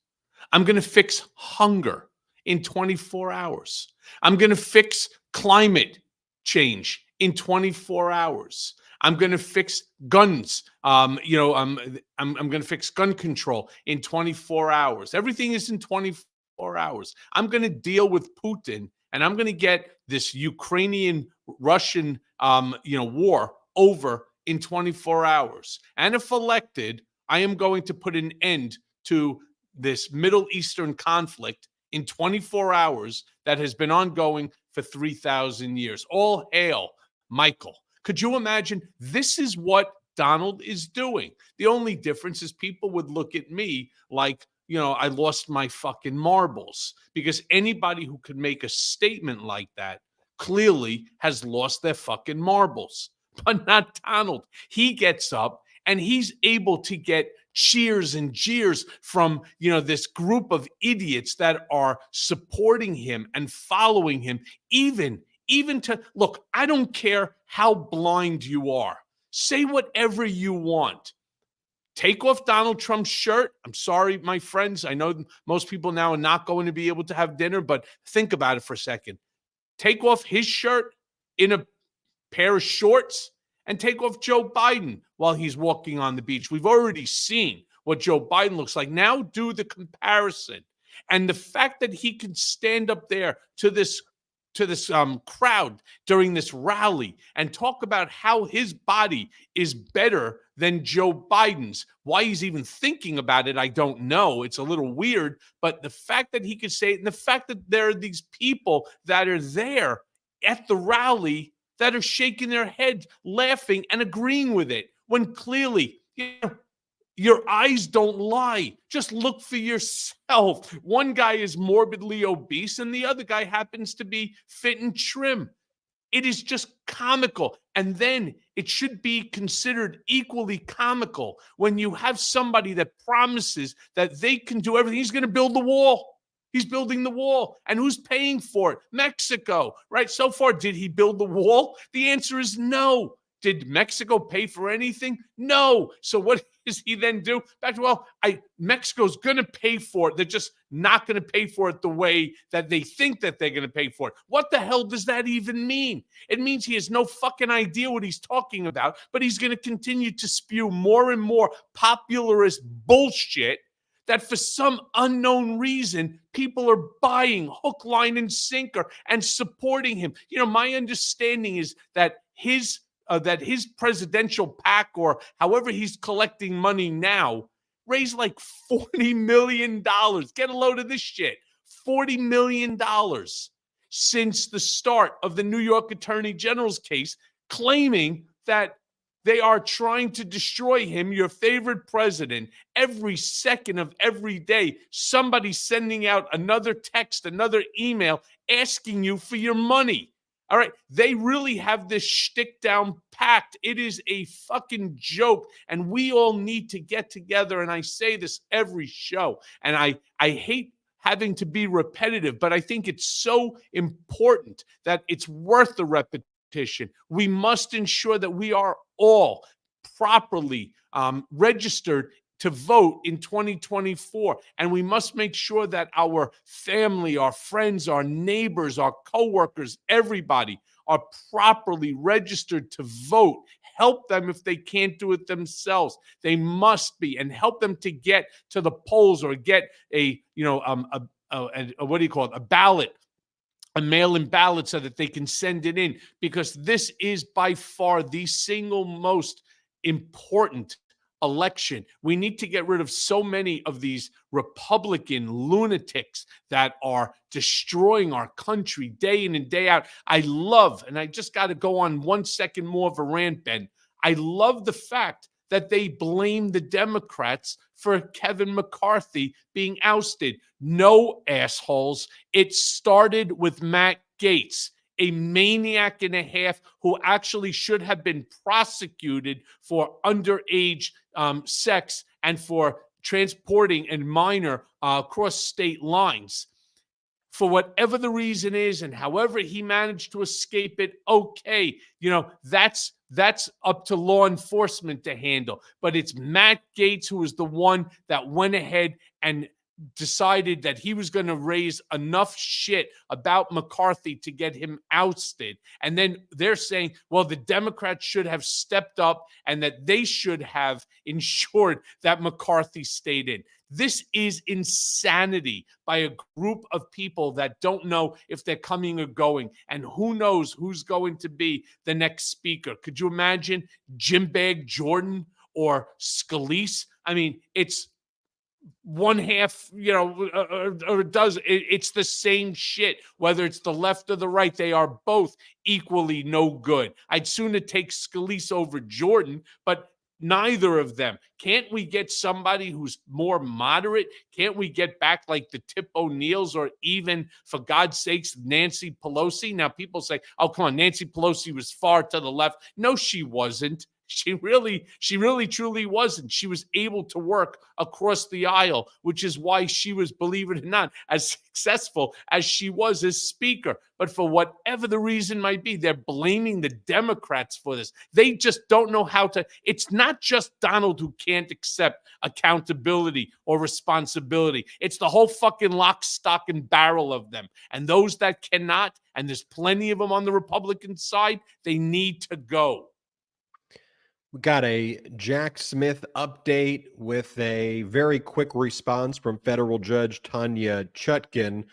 I'm going to fix hunger in 24 hours. I'm going to fix climate change in 24 hours. I'm going to fix guns. I'm going to fix gun control in 24 hours. Everything is in 24 hours. I'm going to deal with Putin, and I'm going to get this Ukrainian-Russian, war over in 24 hours. And if elected, I am going to put an end to this Middle Eastern conflict in 24 hours that has been ongoing for 3,000 years. All hail, Michael. Could you imagine? This is what Donald is doing. The only difference is people would look at me like, I lost my fucking marbles, because anybody who could make a statement like that clearly has lost their fucking marbles. But not Donald. He gets up and he's able to get cheers and jeers from, this group of idiots that are supporting him and following him, even to, look, I don't care how blind you are. Say whatever you want. Take off Donald Trump's shirt. I'm sorry, my friends. I know most people now are not going to be able to have dinner, but think about it for a second. Take off his shirt in a pair of shorts and take off Joe Biden while he's walking on the beach. We've already seen what Joe Biden looks like. Now do the comparison. And the fact that he can stand up there to this crowd during this rally and talk about how his body is better than Joe Biden's. Why he's even thinking about it, I don't know. It's a little weird. But the fact that he could say it, and the fact that there are these people that are there at the rally that are shaking their heads, laughing and agreeing with it, when clearly, your eyes don't lie. Just look for yourself. One guy is morbidly obese and the other guy happens to be fit and trim. It is just comical. And then it should be considered equally comical when you have somebody that promises that they can do everything. He's going to build the wall. He's building the wall. And who's paying for it? Mexico, right? So far, did he build the wall? The answer is no. Did Mexico pay for anything? No. So what does he then do? Back to, well, Mexico's going to pay for it. They're just not going to pay for it the way that they think that they're going to pay for it. What the hell does that even mean? It means he has no fucking idea what he's talking about, but he's going to continue to spew more and more popularist bullshit that for some unknown reason, people are buying hook, line, and sinker and supporting him. My understanding is that his presidential PAC, or however he's collecting money now, raised like $40 million. Get a load of this shit. $40 million since the start of the New York Attorney General's case, claiming that they are trying to destroy him, your favorite president. Every second of every day, somebody's sending out another text, another email asking you for your money. All right, they really have this shtick down packed. It is a fucking joke, and we all need to get together. And I say this every show, and I hate having to be repetitive, but I think it's so important that it's worth the repetition. We must ensure that we are all properly registered to vote in 2024. And we must make sure that our family, our friends, our neighbors, our coworkers, everybody are properly registered to vote. Help them if they can't do it themselves. They must be, and help them to get to the polls or get a ballot, a mail-in ballot, so that they can send it in, because this is by far the single most important election. We need to get rid of so many of these Republican lunatics that are destroying our country day in and day out. I love, and I just got to go on 1 second more of a rant, Ben. I love the fact that they blame the Democrats for Kevin McCarthy being ousted. No, assholes. It started with Matt Gaetz, a maniac and a half who actually should have been prosecuted for underage sex and for transporting a minor across state lines. For whatever the reason is, and however he managed to escape it, okay, that's up to law enforcement to handle. But it's Matt Gaetz who is the one that went ahead and decided that he was going to raise enough shit about McCarthy to get him ousted. And then they're saying, well, the Democrats should have stepped up and that they should have ensured that McCarthy stayed in. This is insanity by a group of people that don't know if they're coming or going. And who knows who's going to be the next speaker. Could you imagine Jim Bag Jordan or Scalise? I mean, it's one half, or it does. It's the same shit, whether it's the left or the right. They are both equally no good. I'd sooner take Scalise over Jordan, but neither of them. Can't we get somebody who's more moderate? Can't we get back like the Tip O'Neills, or even, for God's sakes, Nancy Pelosi? Now people say, oh, come on, Nancy Pelosi was far to the left. No, she wasn't. She really truly wasn't. She was able to work across the aisle, which is why she was, believe it or not, as successful as she was as speaker. But for whatever the reason might be, they're blaming the Democrats for this. They just don't know how to. It's not just Donald who can't accept accountability or responsibility. It's the whole fucking lock, stock, and barrel of them. And those that cannot, and there's plenty of them on the Republican side, they need to go. We got a Jack Smith update with a very quick response from federal judge Tanya Chutkin.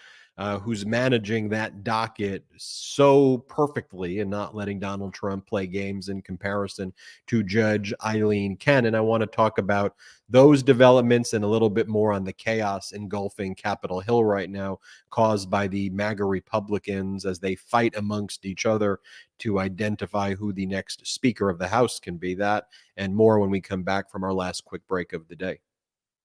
who's managing that docket so perfectly and not letting Donald Trump play games in comparison to Judge Eileen Cannon. I want to talk about those developments and a little bit more on the chaos engulfing Capitol Hill right now, caused by the MAGA Republicans as they fight amongst each other to identify who the next Speaker of the House can be. That and more when we come back from our last quick break of the day.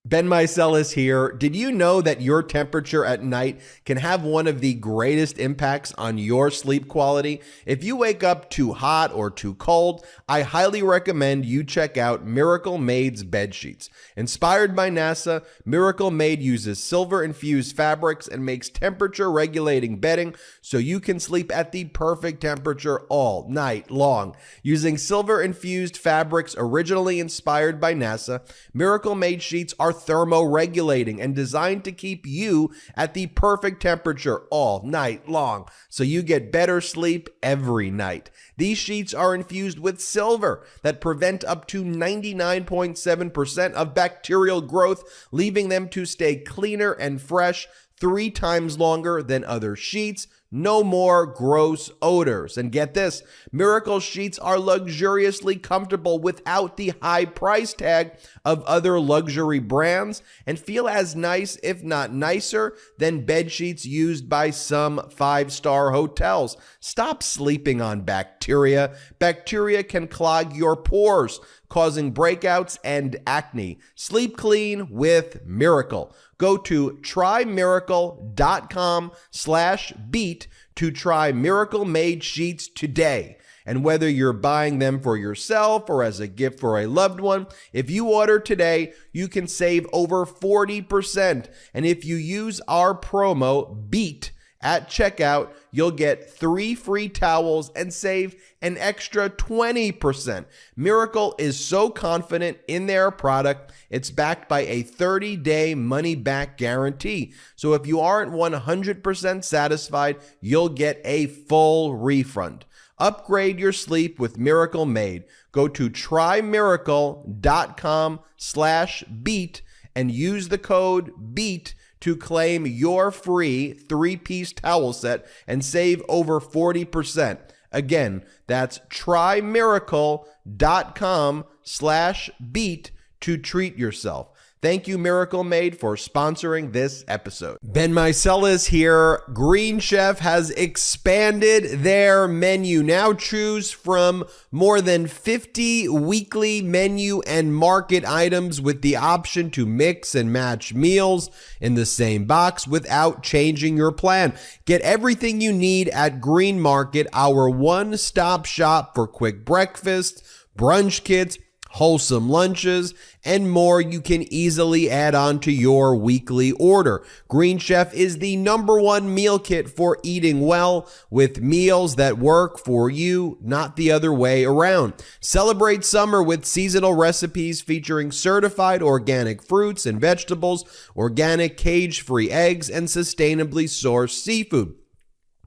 Ben Meiselas here. Did you know that your temperature at night can have one of the greatest impacts on your sleep quality? If you wake up too hot or too cold, I highly recommend you check out Miracle Made's bed sheets. Inspired by NASA, Miracle Made uses silver-infused fabrics and makes temperature-regulating bedding so you can sleep at the perfect temperature all night long. Using silver-infused fabrics originally inspired by NASA, Miracle Made sheets are thermoregulating and designed to keep you at the perfect temperature all night long, so you get better sleep every night. These sheets are infused with silver that prevent up to 99.7% of bacterial growth, leaving them to stay cleaner and fresh 3 times longer than other sheets. No more gross odors. And get this, Miracle sheets are luxuriously comfortable without the high price tag of other luxury brands and feel as nice, if not nicer, than bed sheets used by some 5-star hotels. Stop sleeping on bacteria. Bacteria can clog your pores, causing breakouts and acne. Sleep clean with Miracle. Go to trymiracle.com/beat to try Miracle Made sheets today. And whether you're buying them for yourself or as a gift for a loved one, if you order today, you can save over 40%. And if you use our promo BEAT at checkout, you'll get 3 free towels and save an extra 20%. Miracle is so confident in their product, it's backed by a 30-day money-back guarantee. So if you aren't 100% satisfied, you'll get a full refund. Upgrade your sleep with Miracle Made. Go to trymiracle.com/beat and use the code BEAT to claim your free 3-piece towel set and save over 40%. Again, that's trymiracle.com/beat to treat yourself. Thank you, Miracle Made, for sponsoring this episode. Ben Meiselas here. Green Chef has expanded their menu. Now choose from more than 50 weekly menu and market items with the option to mix and match meals in the same box without changing your plan. Get everything you need at Green Market, our one-stop shop for quick breakfast, brunch kits, wholesome lunches, and more you can easily add on to your weekly order. Green Chef is the #1 meal kit for eating well, with meals that work for you, not the other way around. Celebrate summer with seasonal recipes featuring certified organic fruits and vegetables, organic cage-free eggs, and sustainably sourced seafood.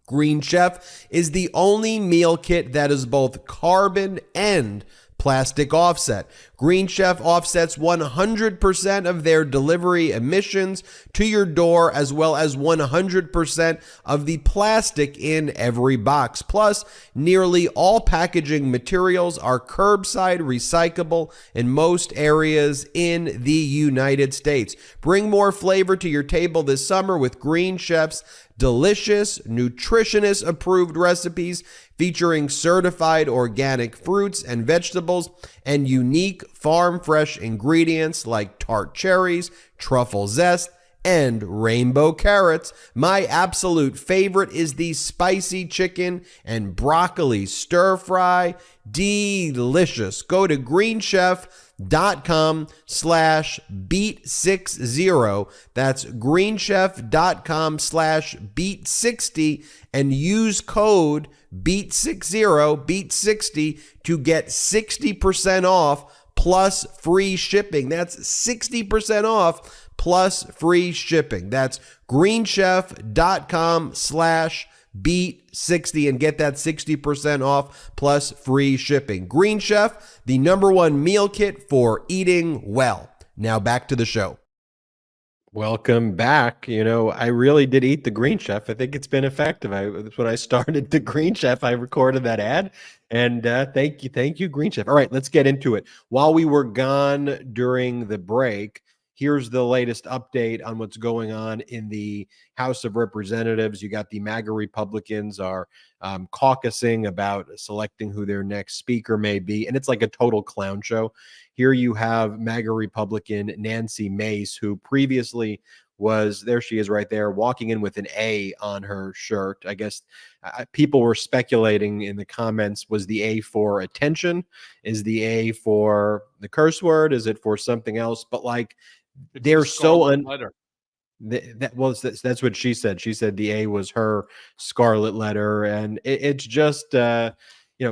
Green Chef is the only meal kit that is both carbon and plastic offset. Green Chef offsets 100% of their delivery emissions to your door, as well as 100% of the plastic in every box. Plus, nearly all packaging materials are curbside recyclable in most areas in the United States. Bring more flavor to your table this summer with Green Chef's delicious, nutritionist approved recipes featuring certified organic fruits and vegetables and unique farm fresh ingredients like tart cherries, truffle zest, and rainbow carrots. My absolute favorite is the spicy chicken and broccoli stir fry. Delicious. Go to greenchef.com/beat60. That's greenchef.com/beat60 and use code beat60, beat60 to get 60% off plus free shipping. That's 60% off plus free shipping. That's greenchef.com/beat60 and get that 60% off plus free shipping. Green Chef, the #1 meal kit for eating well. Now back to the show. Welcome back. I really did eat the Green Chef. I think it's been effective. When I started the Green Chef, I recorded that ad, and thank you, Green Chef. All right, let's get into it. While we were gone during the break, here's the latest update on what's going on in the House of Representatives. You got the MAGA Republicans are caucusing about selecting who their next speaker may be, and it's like a total clown show. Here you have MAGA Republican Nancy Mace, who previously there she is right there, walking in with an A on her shirt. I guess people were speculating in the comments, was the A for attention? Is the A for the curse word? Is it for something else? But they're so letter. That's what she said. She said the A was her scarlet letter, and it's just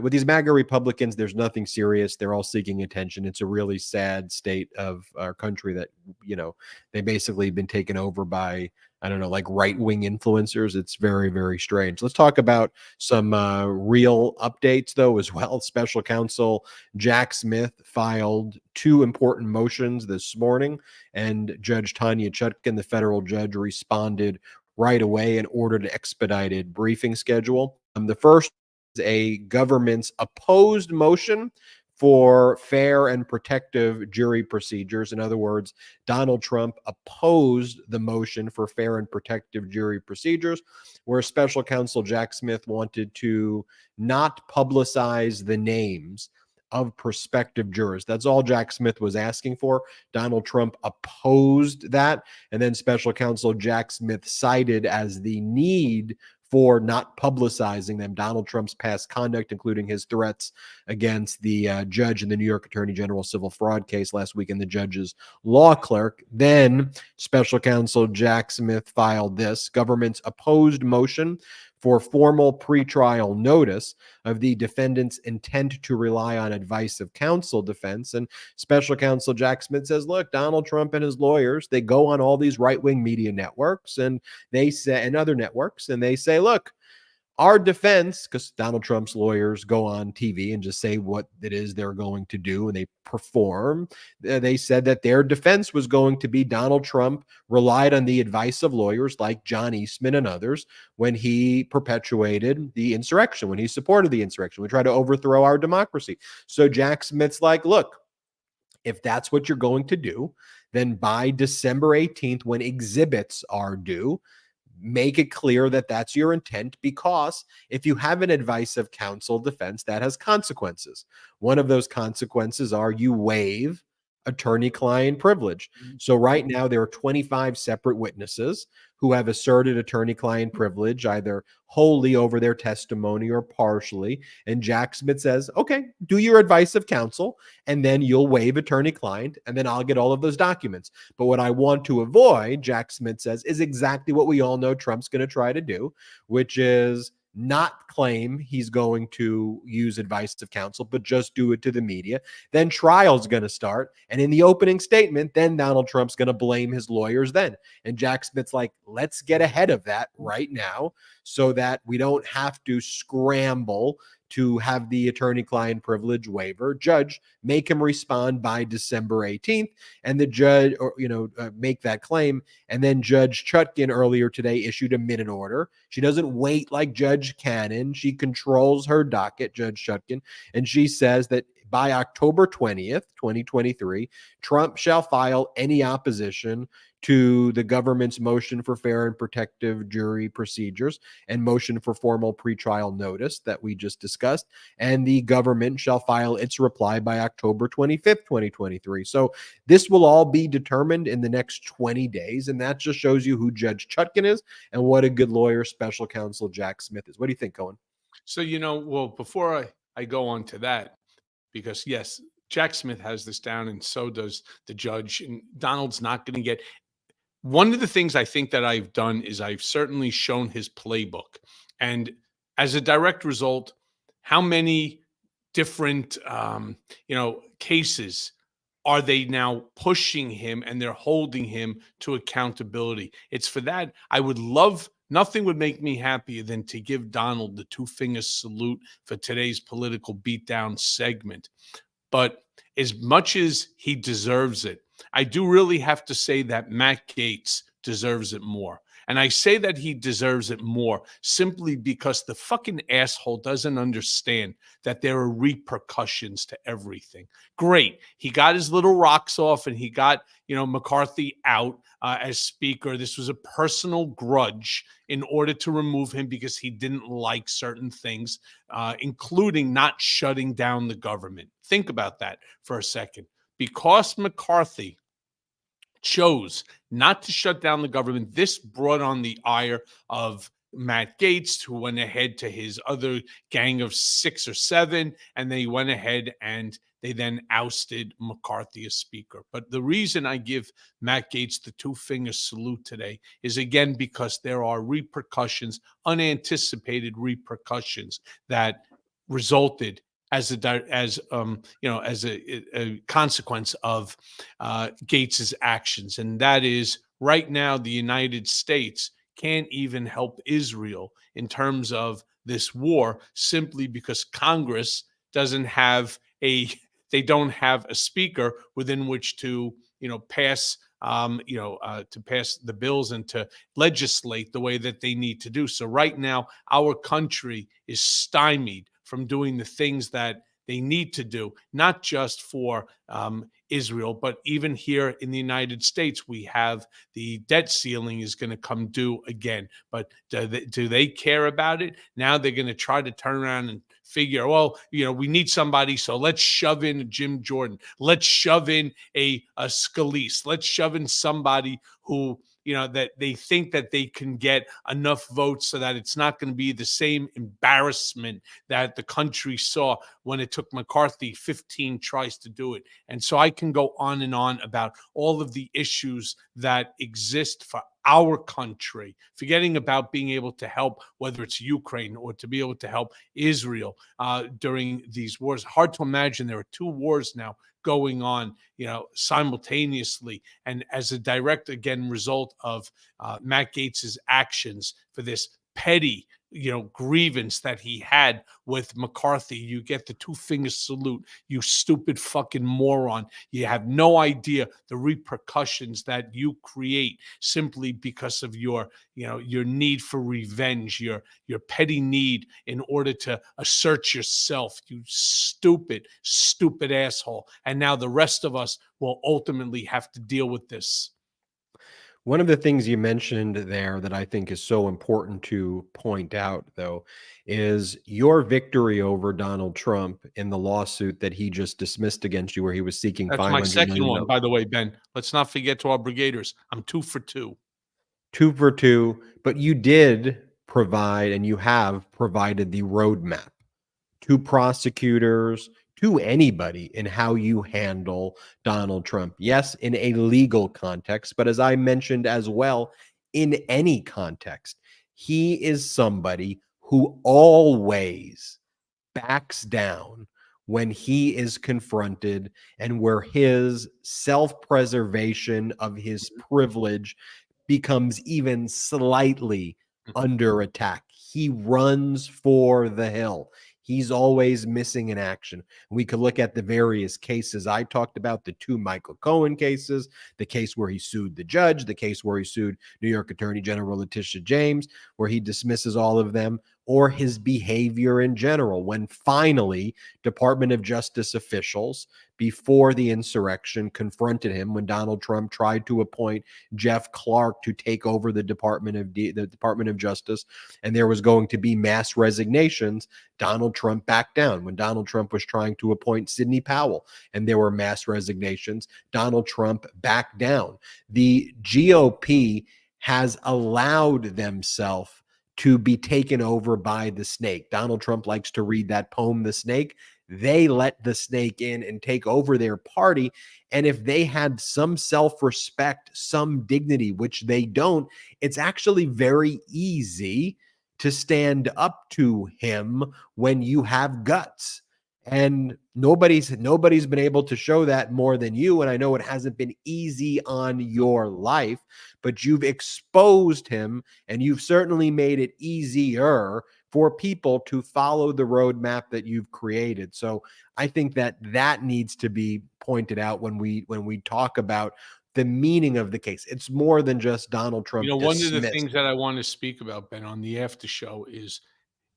with these MAGA Republicans, there's nothing serious. They're all seeking attention. It's a really sad state of our country that they basically been taken over by, I don't know, like right-wing influencers. It's very, very strange. Let's talk about some real updates, though, as well. Special counsel Jack Smith filed 2 important motions this morning, and Judge Tanya Chutkan, the federal judge, responded right away and ordered an expedited briefing schedule. The first is a government's opposed motion for fair and protective jury procedures. In other words, Donald Trump opposed the motion for fair and protective jury procedures, where special counsel Jack Smith wanted to not publicize the names of prospective jurors. That's all Jack Smith was asking for. Donald Trump opposed that. And then special counsel Jack Smith cited as the need for not publicizing them Donald Trump's past conduct, including his threats against the judge in the New York Attorney General civil fraud case last week and the judge's law clerk. Then special counsel Jack Smith filed this government's opposed motion for formal pretrial notice of the defendant's intent to rely on advice of counsel defense. And special counsel Jack Smith says, look, Donald Trump and his lawyers, they go on all these right-wing media networks and other networks, and they say, look, our defense, because Donald Trump's lawyers go on TV and just say what it is they're going to do, and they perform. They said that their defense was going to be Donald Trump relied on the advice of lawyers like John Eastman and others when he perpetuated the insurrection, when he supported the insurrection. We tried to overthrow our democracy. So Jack Smith's like, look, if that's what you're going to do, then by December 18th, when exhibits are due, make it clear that that's your intent, because if you have an advice of counsel defense, that has consequences. One of those consequences are you waive attorney-client privilege. So right now there are 25 separate witnesses who have asserted attorney-client privilege, either wholly over their testimony or partially. And Jack Smith says, okay, do your advice of counsel, and then you'll waive attorney-client, and then I'll get all of those documents. But what I want to avoid, Jack Smith says, is exactly what we all know Trump's going to try to do, which is not claim he's going to use advice of counsel, but just do it to the media. Then trial's going to start. And in the opening statement, then Donald Trump's going to blame his lawyers then. And Jack Smith's like, let's get ahead of that right now so that we don't have to scramble to have the attorney-client privilege waiver. Judge, make him respond by December 18th, and the judge, make that claim. And then Judge Chutkan earlier today issued a minute order. She doesn't wait like Judge Cannon. She controls her docket, Judge Chutkan, and she says that by October 20th, 2023, Trump shall file any opposition to the government's motion for fair and protective jury procedures and motion for formal pretrial notice that we just discussed. And the government shall file its reply by October 25th, 2023. So this will all be determined in the next 20 days. And that just shows you who Judge Chutkan is and what a good lawyer special counsel Jack Smith is. What do you think, Cohen? So, before I go on to that, because yes, Jack Smith has this down and so does the judge, and Donald's not going to get. One of the things I think that I've done is I've certainly shown his playbook. And as a direct result, how many different, cases are they now pushing him and they're holding him to accountability? It's for that. I would love, nothing would make me happier than to give Donald the 2-finger salute for today's political beatdown segment. But as much as he deserves it, I do really have to say that Matt Gaetz deserves it more. And I say that he deserves it more simply because the fucking asshole doesn't understand that there are repercussions to everything. Great. He got his little rocks off and he got, McCarthy out as speaker. This was a personal grudge in order to remove him because he didn't like certain things, including not shutting down the government. Think about that for a second. Because McCarthy chose not to shut down the government, this brought on the ire of Matt Gaetz, who went ahead to his other gang of 6 or 7, and they went ahead and they then ousted McCarthy as speaker. But the reason I give Matt Gaetz the 2-finger salute today is, again, because there are repercussions, unanticipated repercussions that resulted as a consequence of Gates's actions, and that is right now the United States can't even help Israel in terms of this war simply because Congress doesn't have they don't have a speaker within which to pass to pass the bills and to legislate the way that they need to do. So right now, our country is stymied from doing the things that they need to do, not just for Israel, but even here in the United States, we have the debt ceiling is going to come due again. But do they care about it? Now they're going to try to turn around and figure, well, we need somebody, so let's shove in a Jim Jordan. Let's shove in a Scalise. Let's shove in somebody who that they think that they can get enough votes so that it's not going to be the same embarrassment that the country saw when it took McCarthy 15 tries to do it. And so I can go on and on about all of the issues that exist for our country, forgetting about being able to help, whether it's Ukraine or to be able to help Israel during these wars. Hard to imagine there are 2 wars now going on, simultaneously. And as a direct, again, result of Matt Gaetz's actions for this petty, grievance that he had with McCarthy, you get the 2-finger salute, you stupid fucking moron. You have no idea the repercussions that you create simply because of your need for revenge, your petty need in order to assert yourself, you stupid asshole. And now the rest of us will ultimately have to deal with this. One of the things you mentioned there that I think is so important to point out, though, is your victory over Donald Trump in the lawsuit that he just dismissed against you, where he was seeking That's $500 my second million. one, by the way, Ben. Let's not forget to our brigaders. I'm 2 for 2. 2 for 2, but you did provide, and you have provided, the roadmap to prosecutors, to anybody, in how you handle Donald Trump. Yes, in a legal context, but as I mentioned as well, in any context, he is somebody who always backs down when he is confronted and where his self-preservation of his privilege becomes even slightly under attack. He runs for the hill. He's always missing in action. We could look at the various cases I talked about, the 2 Michael Cohen cases, the case where he sued the judge, the case where he sued New York Attorney General Letitia James, where he dismisses all of them, or his behavior in general, when finally Department of Justice officials before the insurrection confronted him when Donald Trump tried to appoint Jeff Clark to take over the Department of Justice, and there was going to be mass resignations. Donald Trump backed down. When Donald Trump was trying to appoint Sidney Powell and there were mass resignations, Donald Trump backed down. The GOP has allowed themselves to be taken over by the snake. Donald Trump likes to read that poem, The Snake. They let the snake in and take over their party. And if they had some self-respect, some dignity, which they don't, it's actually very easy to stand up to him when you have guts. And nobody's been able to show that more than you. And I know it hasn't been easy on your life, but you've exposed him, and you've certainly made it easier for people to follow the roadmap that you've created. So I think that needs to be pointed out when we talk about the meaning of the case. It's more than just Donald Trump One of the dismissed. things that I want to speak about, Ben, on the after show is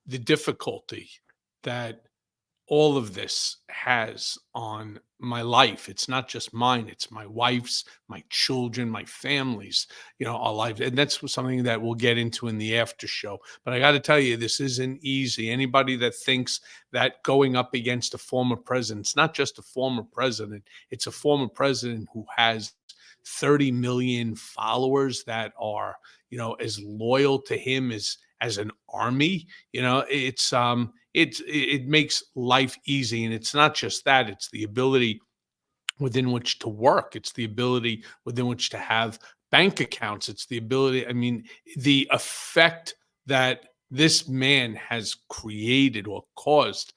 the difficulty that all of this has on my life. It's not just mine, it's my wife's, my children, my family's, our life. And that's something that we'll get into in the after show. But I got to tell you, this isn't easy. Anybody that thinks that going up against a former president, it's not just a former president, it's a former president who has 30 million followers that are, as loyal to him as an army. It makes life easy. And it's not just that, it's the ability within which to work. It's the ability within which to have bank accounts. It's the ability, the effect that this man has created or caused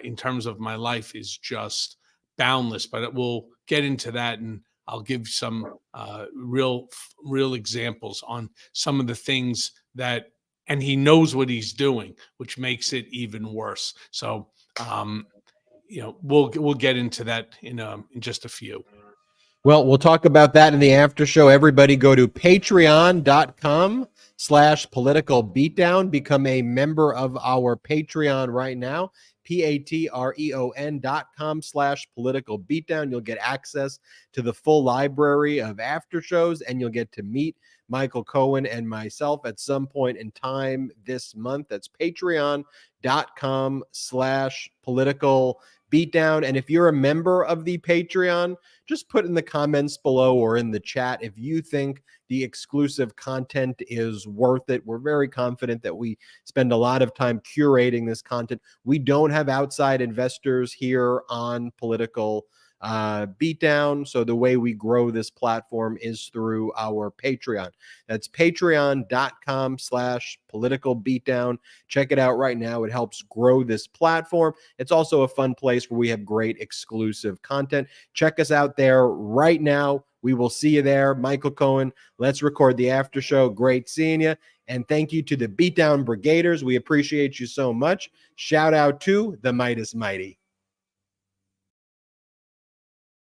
in terms of my life is just boundless. But we'll get into that, and I'll give some real examples on some of the things that, and he knows what he's doing, which makes it even worse. So, we'll get into that in just a few. Well, we'll talk about that in the after show. Everybody go to patreon.com/political beatdown. Become a member of our Patreon right now. patreon.com/political beatdown. You'll get access to the full library of after shows, and you'll get to meet Michael Cohen and myself at some point in time this month. That's patreon.com/political beatdown. And if you're a member of the Patreon, just put in the comments below or in the chat if you think the exclusive content is worth it. We're very confident that we spend a lot of time curating this content. We don't have outside investors here on Political Beatdown. So the way we grow this platform is through our Patreon. That's patreon.com/political beatdown. Check it out right now. It helps grow this platform. It's also a fun place where we have great exclusive content. Check us out there right now. We will see you there. Michael Cohen, let's record the after show. Great seeing you. And thank you to the Beatdown Brigaders. We appreciate you so much. Shout out to the Midas Mighty.